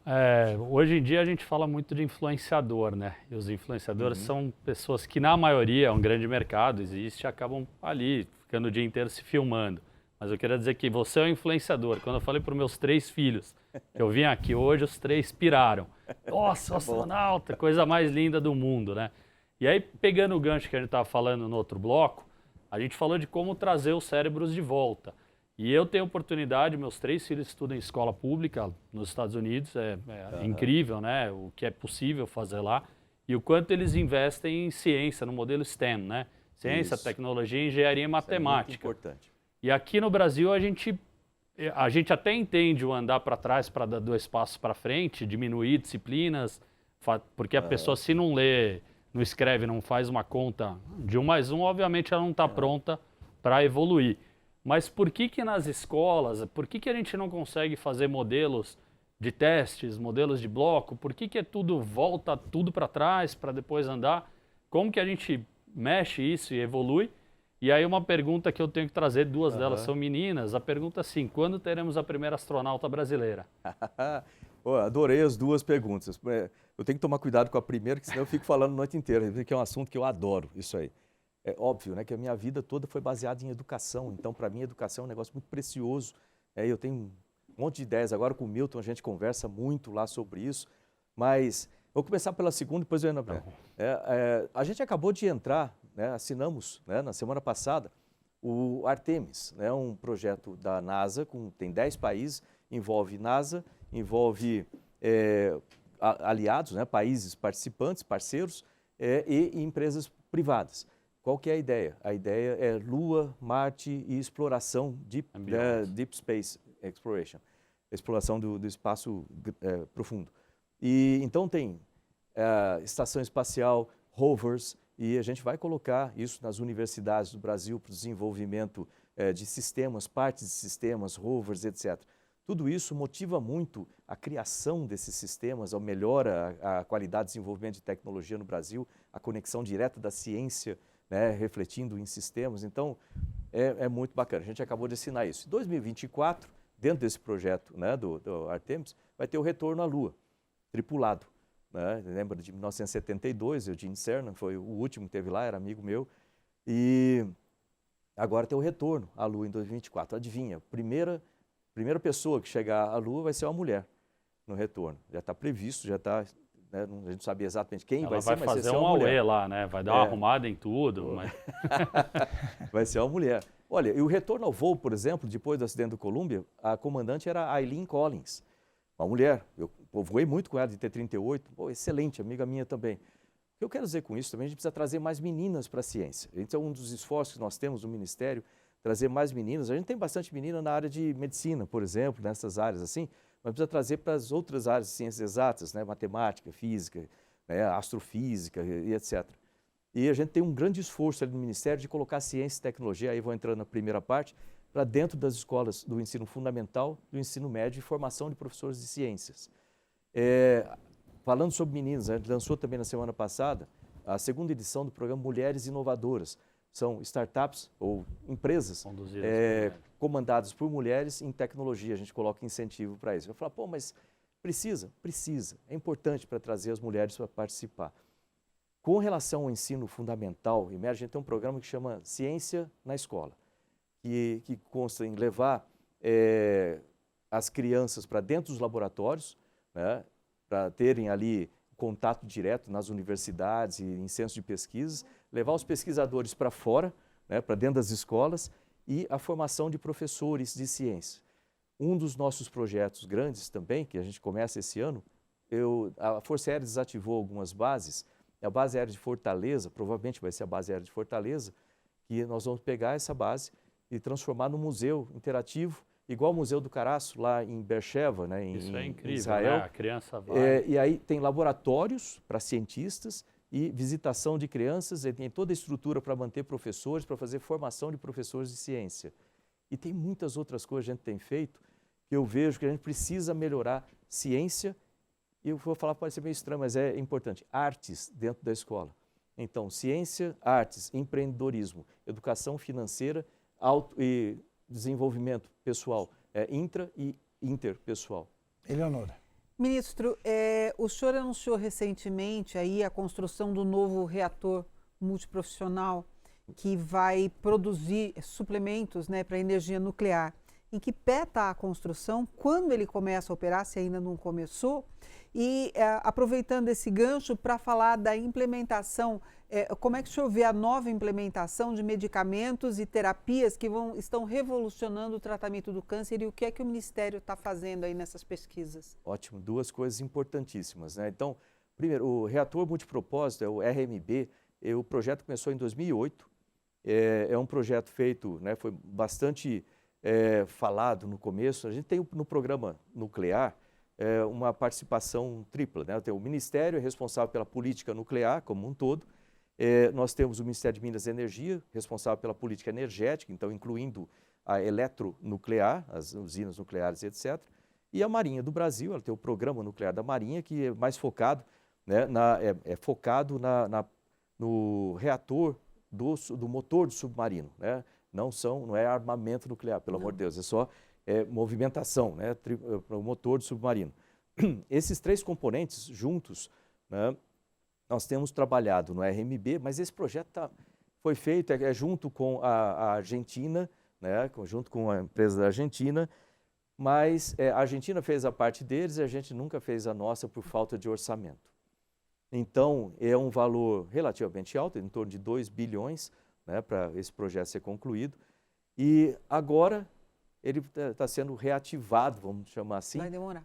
hoje em dia a gente fala muito de influenciador, né? E os influenciadores são pessoas que, na maioria, é um grande mercado, existe, acabam ali, ficando o dia inteiro se filmando. Mas eu queria dizer que você é um influenciador. Quando eu falei para os meus 3 filhos, eu vim aqui hoje, os 3 piraram. Nossa, astronauta, coisa mais linda do mundo, né? E aí, pegando o gancho que a gente estava falando no outro bloco, a gente falou de como trazer os cérebros de volta. E eu tenho oportunidade, meus 3 filhos estudam em escola pública nos Estados Unidos, é incrível, né? O que é possível fazer lá. E o quanto eles investem em ciência, no modelo STEM, né? Ciência, tecnologia, engenharia e matemática. Isso é muito importante. E aqui no Brasil a gente até entende o andar para trás para dar 2 passos para frente, diminuir disciplinas, porque a pessoa se não lê, não escreve, não faz uma conta de 1 mais 1, obviamente ela não está pronta para evoluir. Mas por que nas escolas, por que a gente não consegue fazer modelos de testes, modelos de bloco? Por que volta tudo para trás para depois andar? Como que a gente mexe isso e evolui? E aí uma pergunta que eu tenho que trazer, 2 delas são meninas. A pergunta é assim, quando teremos a primeira astronauta brasileira? Adorei as 2 perguntas. Eu tenho que tomar cuidado com a primeira, porque senão eu fico falando a noite inteira, porque é um assunto que eu adoro, isso aí. É óbvio, né, que a minha vida toda foi baseada em educação, então para mim educação é um negócio muito precioso. Eu tenho um monte de ideias, agora com o Milton a gente conversa muito lá sobre isso, mas vou começar pela segunda, depois eu entro. A gente acabou de entrar, né, assinamos, né, na semana passada o Artemis, né, um projeto da NASA, tem 10 países, envolve NASA, envolve aliados, né, países participantes, parceiros e empresas privadas. Qual que é a ideia? A ideia é Lua, Marte e exploração, Deep Space Exploration, exploração do espaço profundo. E então tem estação espacial, rovers, e a gente vai colocar isso nas universidades do Brasil para o desenvolvimento de sistemas, partes de sistemas, rovers, etc. Tudo isso motiva muito a criação desses sistemas, melhora a qualidade de desenvolvimento de tecnologia no Brasil, a conexão direta da ciência, né, refletindo em sistemas. Então, é muito bacana. A gente acabou de assinar isso. Em 2024, dentro desse projeto, né, do Artemis, vai ter o retorno à Lua, tripulado. Né? Lembra de 1972, Eugene Cernan foi o último que teve lá, era amigo meu. E agora tem o retorno à Lua em 2024. Adivinha, primeira pessoa que chegar à Lua vai ser uma mulher no retorno. Já está previsto, já está... A gente não sabia exatamente quem vai ser, mas vai fazer um auê lá, né? Vai dar uma arrumada em tudo. Mas... vai ser uma mulher. Olha, e o retorno ao voo, por exemplo, depois do acidente do Columbia, a comandante era a Eileen Collins, uma mulher. Eu voei muito com ela de T-38, excelente, amiga minha também. O que eu quero dizer com isso também, a gente precisa trazer mais meninas para a ciência. Esse é um dos esforços que nós temos no Ministério, trazer mais meninas. A gente tem bastante menina na área de medicina, por exemplo, nessas áreas assim, mas precisa trazer para as outras áreas de ciências exatas, né? Matemática, física, né? Astrofísica e etc. E a gente tem um grande esforço ali no Ministério de colocar ciência e tecnologia, aí vou entrando na primeira parte, para dentro das escolas do ensino fundamental, do ensino médio e formação de professores de ciências. Falando sobre meninas, a gente lançou também na semana passada a 2ª edição do programa Mulheres Inovadoras. São startups ou empresas comandadas por mulheres em tecnologia. A gente coloca incentivo para isso. Eu falo, mas precisa. É importante para trazer as mulheres para participar. Com relação ao ensino fundamental e médio, a gente tem um programa que chama Ciência na Escola, que consta em levar as crianças para dentro dos laboratórios, né, para terem ali contato direto nas universidades e em centros de pesquisas, levar os pesquisadores para fora, né, para dentro das escolas, e a formação de professores de ciência. Um dos nossos projetos grandes também, que a gente começa esse ano, a Força Aérea desativou algumas bases, a base aérea de Fortaleza, provavelmente vai ser a base aérea de Fortaleza, que nós vamos pegar essa base e transformar num museu interativo, igual o Museu do Caraço, lá em Beersheba, né, Isso é incrível, Israel. Né? A criança vai... E aí tem laboratórios para cientistas e visitação de crianças, e tem toda a estrutura para manter professores, para fazer formação de professores de ciência. E tem muitas outras coisas que a gente tem feito, que eu vejo que a gente precisa melhorar ciência, e eu vou falar, pode ser meio estranho, mas é importante, artes dentro da escola. Então, ciência, artes, empreendedorismo, educação financeira e desenvolvimento pessoal, intra e interpessoal. Eleonora. Ministro, o senhor anunciou recentemente aí a construção do novo reator multiprofissional que vai produzir suplementos, né, para a energia nuclear. Em que pé está a construção? Quando ele começa a operar, se ainda não começou? E aproveitando esse gancho para falar da implementação, como é que o senhor vê a nova implementação de medicamentos e terapias que estão revolucionando o tratamento do câncer e o que é que o Ministério está fazendo aí nessas pesquisas? Ótimo, duas coisas importantíssimas, né? Então, primeiro, o reator multipropósito, o RMB, o projeto começou em 2008, é um projeto feito, né, foi bastante falado no começo. A gente tem no programa nuclear uma participação tripla, né? Tem o Ministério responsável pela política nuclear como um todo, nós temos o Ministério de Minas e Energia, responsável pela política energética, então incluindo a eletronuclear, as usinas nucleares, etc. E a Marinha do Brasil, ela tem o Programa Nuclear da Marinha, que é mais focado, né, focado no reator do motor do submarino, né? Não é armamento nuclear, pelo amor de Deus, é só movimentação, né, para o motor do submarino. Esses três componentes juntos, né, nós temos trabalhado no RMB, mas esse projeto foi feito junto com a Argentina, né, junto com a empresa da Argentina, mas a Argentina fez a parte deles e a gente nunca fez a nossa por falta de orçamento. Então, é um valor relativamente alto, em torno de 2 bilhões, né, para esse projeto ser concluído. E agora ele está sendo reativado, vamos chamar assim,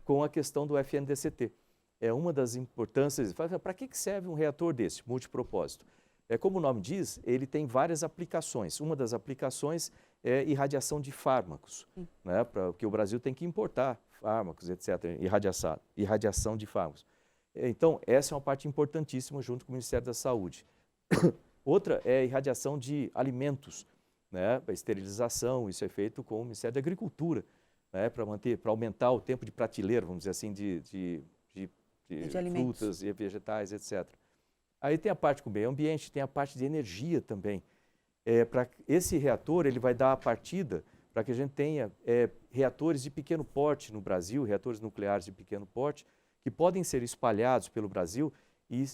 com a questão do FNDCT. É uma das importâncias. Para que serve um reator desse, multipropósito? Como o nome diz, ele tem várias aplicações. Uma das aplicações é irradiação de fármacos, né, porque o Brasil tem que importar fármacos, etc., irradiação de fármacos. Então, essa é uma parte importantíssima junto com o Ministério da Saúde. Outra é irradiação de alimentos, né, para esterilização, isso é feito com o Ministério da Agricultura, né, para aumentar o tempo de prateleira, vamos dizer assim, de frutas e vegetais, etc. Aí tem a parte com o meio ambiente, tem a parte de energia também. Esse reator ele vai dar a partida para que a gente tenha reatores de pequeno porte no Brasil, reatores nucleares de pequeno porte, que podem ser espalhados pelo Brasil e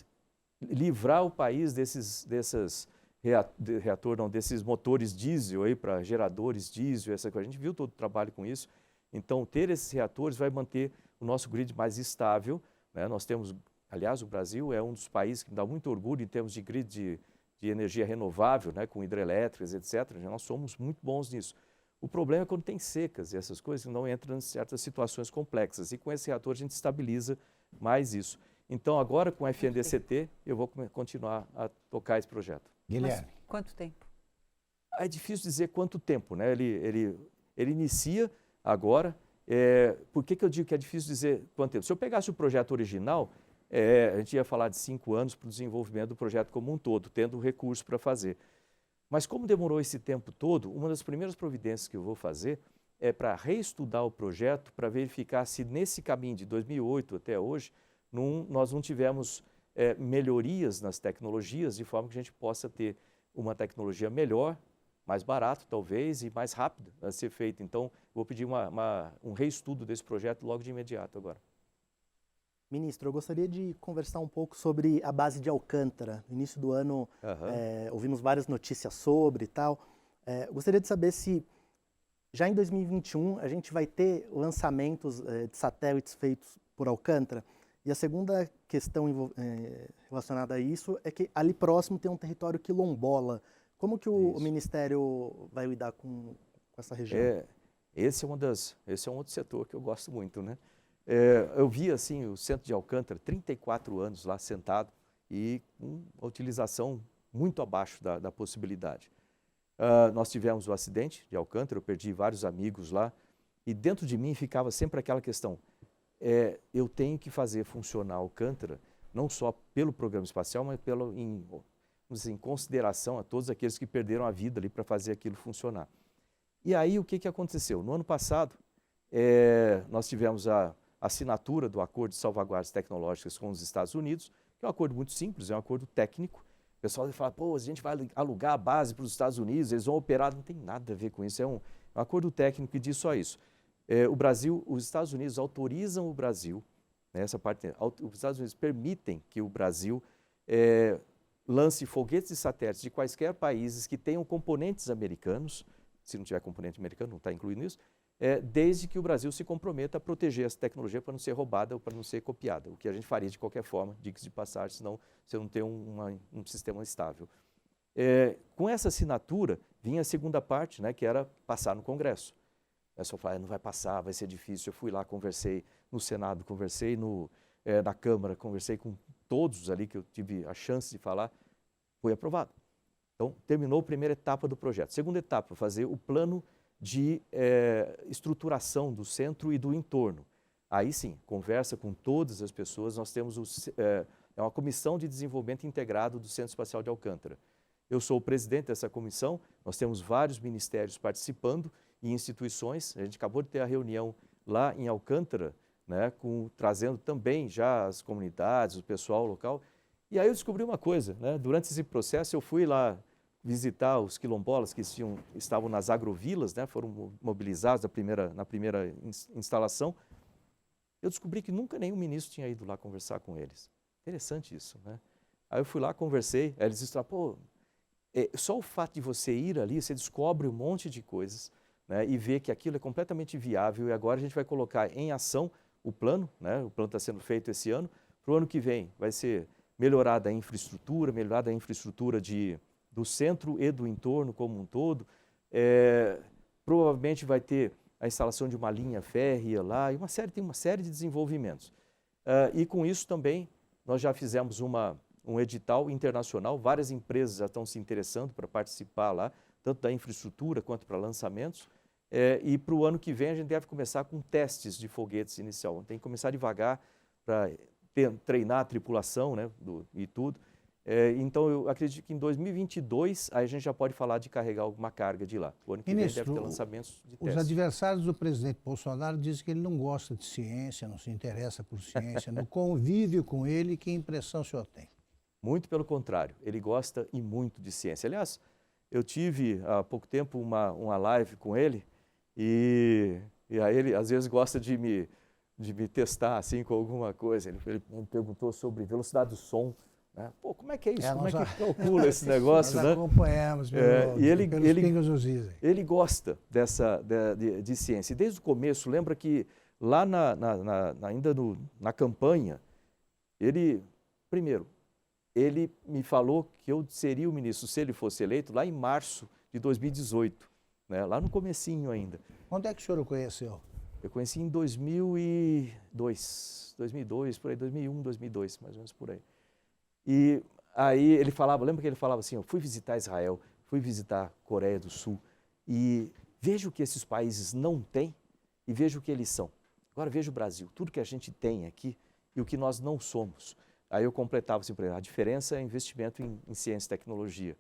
livrar o país desses motores diesel aí para geradores diesel, essa coisa. A gente viu todo o trabalho com isso. Então, ter esses reatores vai manter o nosso grid mais estável, né? Nós temos, aliás, o Brasil é um dos países que me dá muito orgulho em termos de grid de energia renovável, né? Com hidrelétricas, etc. Nós somos muito bons nisso. O problema é quando tem secas e essas coisas, não entram em certas situações complexas. E com esse reator a gente estabiliza mais isso. Então, agora com o FNDCT, eu vou continuar a tocar esse projeto. Guilherme. Mas quanto tempo? É difícil dizer quanto tempo, né? Ele inicia agora. Por que eu digo que é difícil dizer quanto tempo? Se eu pegasse o projeto original, a gente ia falar de 5 anos para o desenvolvimento do projeto como um todo, tendo recurso para fazer. Mas como demorou esse tempo todo, uma das primeiras providências que eu vou fazer é para reestudar o projeto, para verificar se nesse caminho de 2008 até hoje, nós não tivemos melhorias nas tecnologias, de forma que a gente possa ter uma tecnologia melhor, mais barata talvez e mais rápida a ser feita. Então, vou pedir um reestudo desse projeto logo de imediato agora. Ministro, eu gostaria de conversar um pouco sobre a base de Alcântara. No início do ano, ouvimos várias notícias sobre e tal. Eu gostaria de saber se já em 2021 a gente vai ter lançamentos de satélites feitos por Alcântara. E a segunda questão relacionada a isso é que ali próximo tem um território quilombola. Como que o Ministério vai lidar com essa região? Esse é um outro setor que eu gosto muito, né? Eu vi assim o centro de Alcântara, 34 anos lá sentado e com uma utilização muito abaixo da possibilidade. Nós tivemos o acidente de Alcântara, eu perdi vários amigos lá e dentro de mim ficava sempre aquela questão, eu tenho que fazer funcionar Alcântara não só pelo programa espacial, mas em consideração a todos aqueles que perderam a vida ali para fazer aquilo funcionar. E aí o que aconteceu? No ano passado, nós tivemos a assinatura do Acordo de Salvaguardas Tecnológicas com os Estados Unidos, que é um acordo muito simples, é um acordo técnico. O pessoal fala, a gente vai alugar a base para os Estados Unidos, eles vão operar, não tem nada a ver com isso, é um acordo técnico que diz só isso. Os Estados Unidos autorizam o Brasil, né, essa parte, os Estados Unidos permitem que o Brasil lance foguetes e satélites de quaisquer países que tenham componentes americanos, se não tiver componente americano, não está incluído nisso, desde que o Brasil se comprometa a proteger essa tecnologia para não ser roubada ou para não ser copiada, o que a gente faria de qualquer forma, diga-se de passagem, senão você não tem um sistema estável. Com essa assinatura, vinha a segunda parte, né, que era passar no Congresso. O pessoal falava, não vai passar, vai ser difícil. Eu fui lá, conversei no Senado, conversei na Câmara, conversei com todos ali que eu tive a chance de falar, foi aprovado. Então, terminou a primeira etapa do projeto. Segunda etapa, fazer o plano de estruturação do centro e do entorno. Aí sim, conversa com todas as pessoas, nós temos uma comissão de desenvolvimento integrado do Centro Espacial de Alcântara. Eu sou o presidente dessa comissão, nós temos vários ministérios participando e instituições. A gente acabou de ter a reunião lá em Alcântara, né, trazendo também já as comunidades, o pessoal local. E aí eu descobri uma coisa, né, durante esse processo eu fui lá visitar os quilombolas que estavam nas agrovilas, né, foram mobilizados na primeira instalação. Eu descobri que nunca nenhum ministro tinha ido lá conversar com eles. Interessante isso, né? Aí eu fui lá, conversei, aí eles disseram, pô, só o fato de você ir ali, você descobre um monte de coisas, né, e vê que aquilo é completamente viável, e agora a gente vai colocar em ação o plano, né, o plano está sendo feito esse ano, para o ano que vem vai ser melhorada a infraestrutura do centro e do entorno como um todo, provavelmente vai ter a instalação de uma linha férrea lá, e tem uma série de desenvolvimentos. E com isso também nós já fizemos um edital internacional, várias empresas já estão se interessando para participar lá, tanto da infraestrutura quanto para lançamentos. E para o ano que vem a gente deve começar com testes de foguetes inicial. Tem que começar devagar para treinar a tripulação, né, e tudo. Então eu acredito que em 2022 aí a gente já pode falar de carregar alguma carga de lá. O ano que vem deve ter lançamentos de testes. Os adversários do presidente Bolsonaro dizem que ele não gosta de ciência, não se interessa por ciência, no convívio com ele, que impressão o senhor tem? Muito pelo contrário, ele gosta e muito de ciência. Aliás, eu tive há pouco tempo uma live com ele e aí ele às vezes gosta de me testar assim com alguma coisa. Ele me perguntou sobre velocidade do som. Né? Pô, como é que é isso? Como é que calcula esse negócio? Nós acompanhamos pelos pingos nos is. Ele gosta de ciência. E desde o começo, lembra que lá ainda na campanha, ele me falou que eu seria o ministro, se ele fosse eleito, lá em março de 2018, né? Lá no comecinho ainda. Onde é que o senhor o conheceu? Eu conheci em 2002, por aí, 2001, 2002, mais ou menos por aí. E aí ele falava, lembra que ele falava assim, eu fui visitar Israel, fui visitar Coreia do Sul e vejo o que esses países não têm e vejo o que eles são. Agora veja o Brasil, tudo que a gente tem aqui e o que nós não somos. Aí eu completava assim para ele, a diferença é investimento em ciência e tecnologia.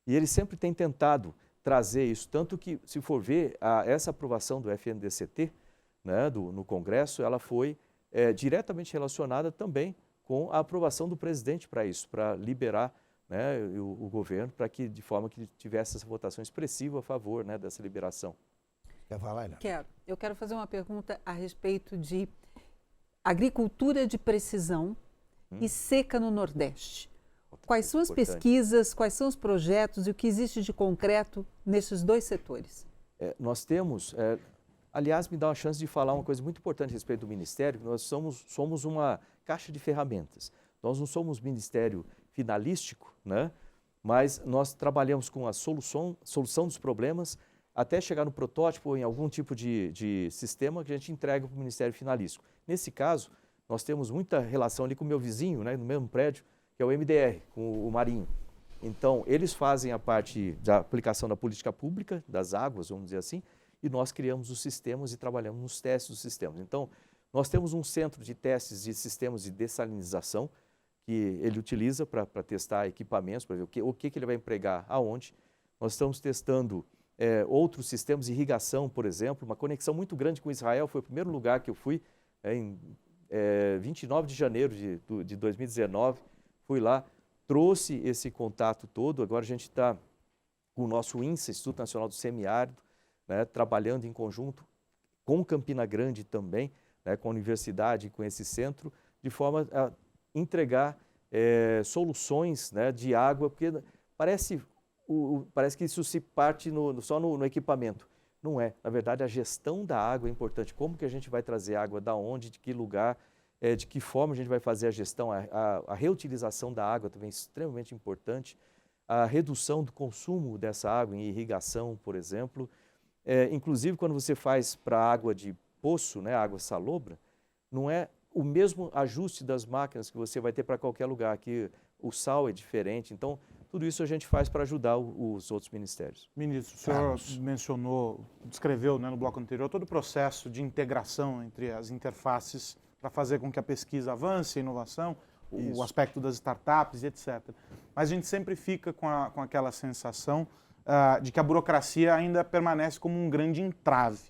E ele sempre tem tentado trazer isso, tanto que, se for ver, essa aprovação do FNDCT, né, no Congresso, ela foi diretamente relacionada também com a aprovação do presidente para isso, para liberar, né, o governo, para que, de forma que tivesse essa votação expressiva a favor, né, dessa liberação. Quer falar, Helena? Quero. Eu quero fazer uma pergunta a respeito de agricultura de precisão e seca no Nordeste. Quais são as pesquisas, quais são os projetos e o que existe de concreto nesses dois setores? Nós temos, aliás, me dá uma chance de falar uma coisa muito importante a respeito do Ministério, nós somos uma caixa de ferramentas. Nós não somos ministério finalístico, né? Mas nós trabalhamos com a solução dos problemas até chegar no protótipo ou em algum tipo de sistema que a gente entrega para o Ministério finalístico. Nesse caso, nós temos muita relação ali com o meu vizinho, né, no mesmo prédio, que é o MDR, com o Marinho. Então, eles fazem a parte da aplicação da política pública, das águas, vamos dizer assim, e nós criamos os sistemas e trabalhamos nos testes dos sistemas. Então, nós temos um centro de testes de sistemas de dessalinização, que ele utiliza para testar equipamentos, para ver o que ele vai empregar aonde. Nós estamos testando outros sistemas de irrigação, por exemplo, uma conexão muito grande com Israel, foi o primeiro lugar que eu fui, em 29 de janeiro de 2019, fui lá, trouxe esse contato todo, agora a gente está com o nosso INSA, Instituto Nacional do Semiárido, né, trabalhando em conjunto com Campina Grande também, né, com a universidade, com esse centro, de forma a entregar soluções, né, de água, porque parece que isso se parte só no equipamento, Não é. Na verdade, a gestão da água é importante. Como que a gente vai trazer água, da onde, de que lugar, de que forma a gente vai fazer a gestão, a reutilização da água também é extremamente importante, a redução do consumo dessa água em irrigação, por exemplo. Inclusive, quando você faz para água de poço, né, água salobra, não é o mesmo ajuste das máquinas que você vai ter para qualquer lugar, que o sal é diferente. Então, tudo isso a gente faz para ajudar os outros ministérios. Ministro, o senhor descreveu, né, no bloco anterior todo o processo de integração entre as interfaces para fazer com que a pesquisa avance, a inovação, o aspecto das startups e etc. Mas a gente sempre fica com aquela sensação de que a burocracia ainda permanece como um grande entrave.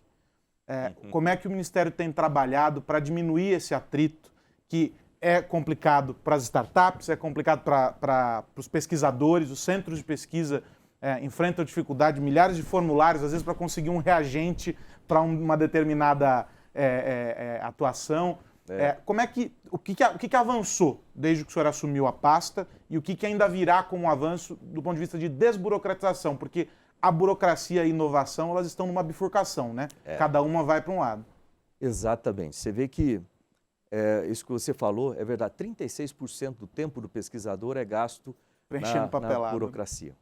Como é que o Ministério tem trabalhado para diminuir esse atrito, que é complicado para as startups, é complicado para os pesquisadores, os centros de pesquisa enfrentam dificuldade, milhares de formulários, às vezes, para conseguir um reagente para uma determinada atuação. O que avançou desde que o senhor assumiu a pasta e o que ainda virá como avanço do ponto de vista de desburocratização? Porque a burocracia e a inovação, elas estão numa bifurcação, né? Cada uma vai para um lado. Exatamente. Você vê que isso que você falou é verdade. 36% do tempo do pesquisador é gasto na burocracia.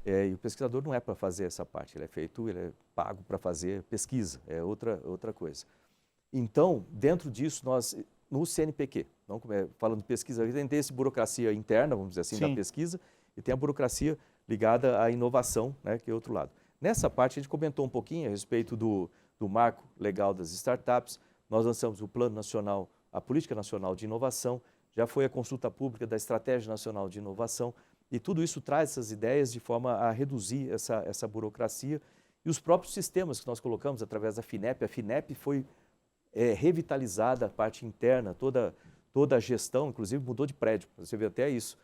E o pesquisador não é para fazer essa parte. Ele é pago para fazer pesquisa. É outra coisa. Então, dentro disso, nós, no CNPq, não, falando de pesquisa, tem essa burocracia interna, vamos dizer assim, da pesquisa, e tem a burocracia ligada à inovação, né, que é outro lado. Nessa parte, a gente comentou um pouquinho a respeito do marco legal das startups. Nós lançamos o Plano Nacional, a Política Nacional de Inovação, já foi a consulta pública da Estratégia Nacional de Inovação, e tudo isso traz essas ideias de forma a reduzir essa burocracia. E os próprios sistemas que nós colocamos através da FINEP, a FINEP foi revitalizada, a parte interna, toda a gestão, inclusive mudou de prédio. Você vê até isso.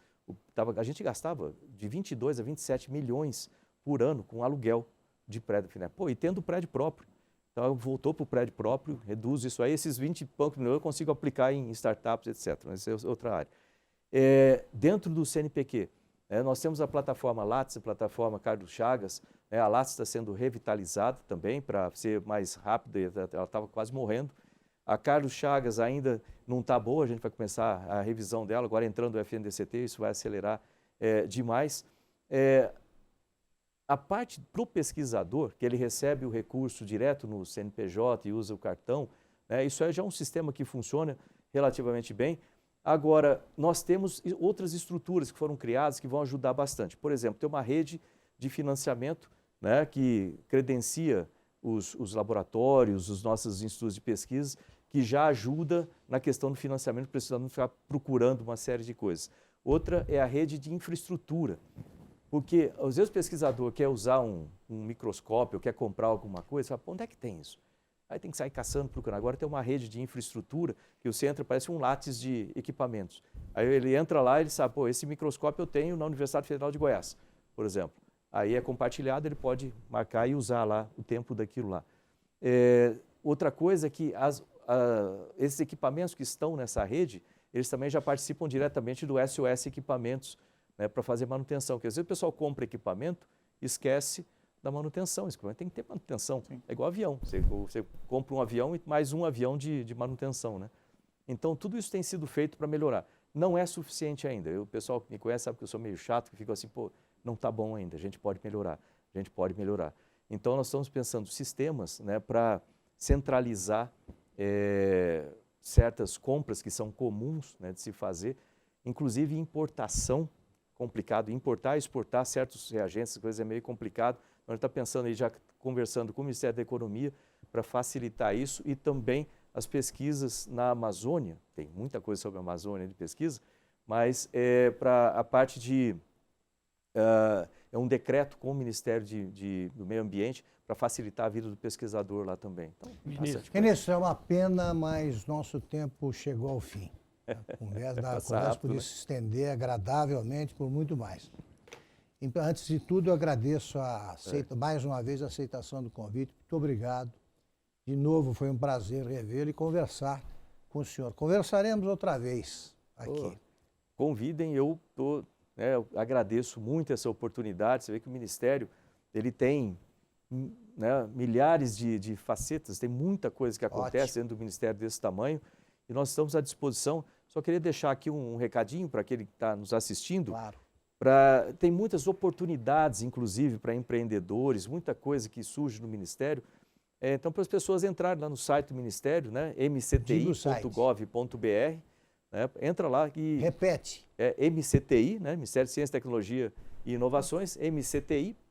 A gente gastava de 22 a 27 milhões por ano com aluguel de prédio da FINEP. E tendo prédio próprio. Então, voltou para o prédio próprio, reduz isso aí, esses 20 e poucos milhões eu consigo aplicar em startups, etc. Mas essa é outra área. Dentro do CNPq, nós temos a plataforma Lattes, a plataforma Carlos Chagas. A Lattes está sendo revitalizada também para ser mais rápida, ela estava quase morrendo. A Carlos Chagas ainda não está boa, a gente vai começar a revisão dela, agora entrando o FNDCT, isso vai acelerar demais. A parte para o pesquisador, que ele recebe o recurso direto no CNPJ e usa o cartão, isso já é um sistema que funciona relativamente bem. Agora, nós temos outras estruturas que foram criadas que vão ajudar bastante. Por exemplo, tem uma rede de financiamento, né, que credencia os laboratórios, os nossos institutos de pesquisa, que já ajuda na questão do financiamento, precisando não ficar procurando uma série de coisas. Outra é a rede de infraestrutura, porque às vezes o pesquisador quer usar um microscópio, quer comprar alguma coisa, fala, onde é que tem isso? Aí tem que sair caçando, procurando. Agora tem uma rede de infraestrutura que você entra, parece um Lattes de equipamentos. Aí ele entra lá e ele sabe, esse microscópio eu tenho na Universidade Federal de Goiás, por exemplo. Aí é compartilhado, ele pode marcar e usar lá o tempo daquilo lá. Outra coisa é que esses equipamentos que estão nessa rede, eles também já participam diretamente do SOS Equipamentos, né, para fazer manutenção. Porque às vezes o pessoal compra equipamento e esquece da manutenção. Esse equipamento tem que ter manutenção. Sim. É igual avião. Você compra um avião e mais um avião de manutenção, né? Então, tudo isso tem sido feito para melhorar. Não é suficiente ainda. O pessoal que me conhece sabe que eu sou meio chato, que fica assim, não está bom ainda, a gente pode melhorar. Então, nós estamos pensando sistemas, né, para centralizar certas compras que são comuns, né, de se fazer, inclusive importação, complicado, importar e exportar certos reagentes, coisa é meio complicado. A gente está pensando aí, já conversando com o Ministério da Economia, para facilitar isso, e também as pesquisas na Amazônia, tem muita coisa sobre a Amazônia de pesquisa, mas para a parte de... é um decreto com o Ministério do Meio Ambiente para facilitar a vida do pesquisador lá também. Então, Ministro, é uma pena, mas nosso tempo chegou ao fim. A conversa podia se estender agradavelmente por muito mais. Então, antes de tudo, eu agradeço mais uma vez a aceitação do convite. Muito obrigado. De novo, foi um prazer revê-lo e conversar com o senhor. Conversaremos outra vez aqui. Convidem, eu agradeço muito essa oportunidade. Você vê que o Ministério ele tem né, milhares de facetas, tem muita coisa que acontece dentro do Ministério desse tamanho e nós estamos à disposição. Só queria deixar aqui um recadinho para aquele que está nos assistindo. Claro. Tem muitas oportunidades, inclusive, para empreendedores, muita coisa que surge no Ministério. Então, para as pessoas entrarem lá no site do Ministério, né, mcti.gov.br, né, entra lá e... Repete. MCTI, né, Ministério de Ciência, Tecnologia e Inovações, mcti.gov.br,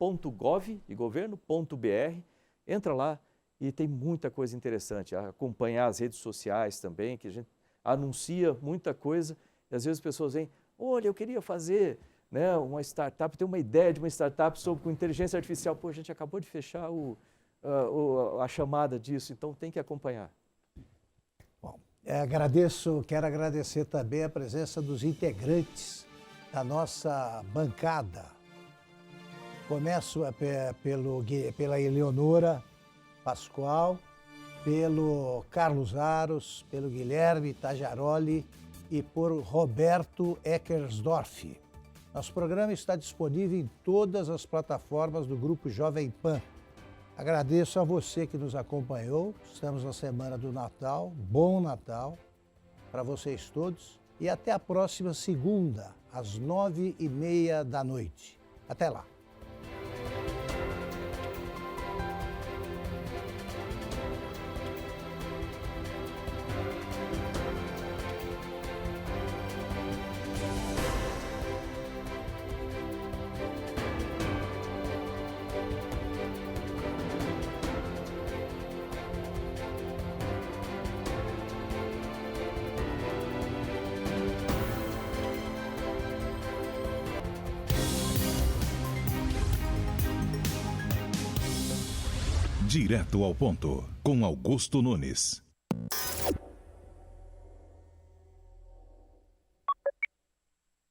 entra lá e tem muita coisa interessante. Acompanhar as redes sociais também, que a gente anuncia muita coisa e às vezes as pessoas vêm, olha, eu queria fazer, né, uma startup, ter uma ideia de uma startup com inteligência artificial. Pô, a gente acabou de fechar a chamada disso, então tem que acompanhar. Bom, quero agradecer também a presença dos integrantes da nossa bancada. Começo pela Eleonora Pascoal, pelo Carlos Aros, pelo Guilherme Tajaroli e por Roberto Eckersdorf. Nosso programa está disponível em todas as plataformas do Grupo Jovem Pan. Agradeço a você que nos acompanhou. Estamos na semana do Natal. Bom Natal para vocês todos. E até a próxima segunda, às 9h30 da noite. Até lá. Direto ao ponto, com Augusto Nunes.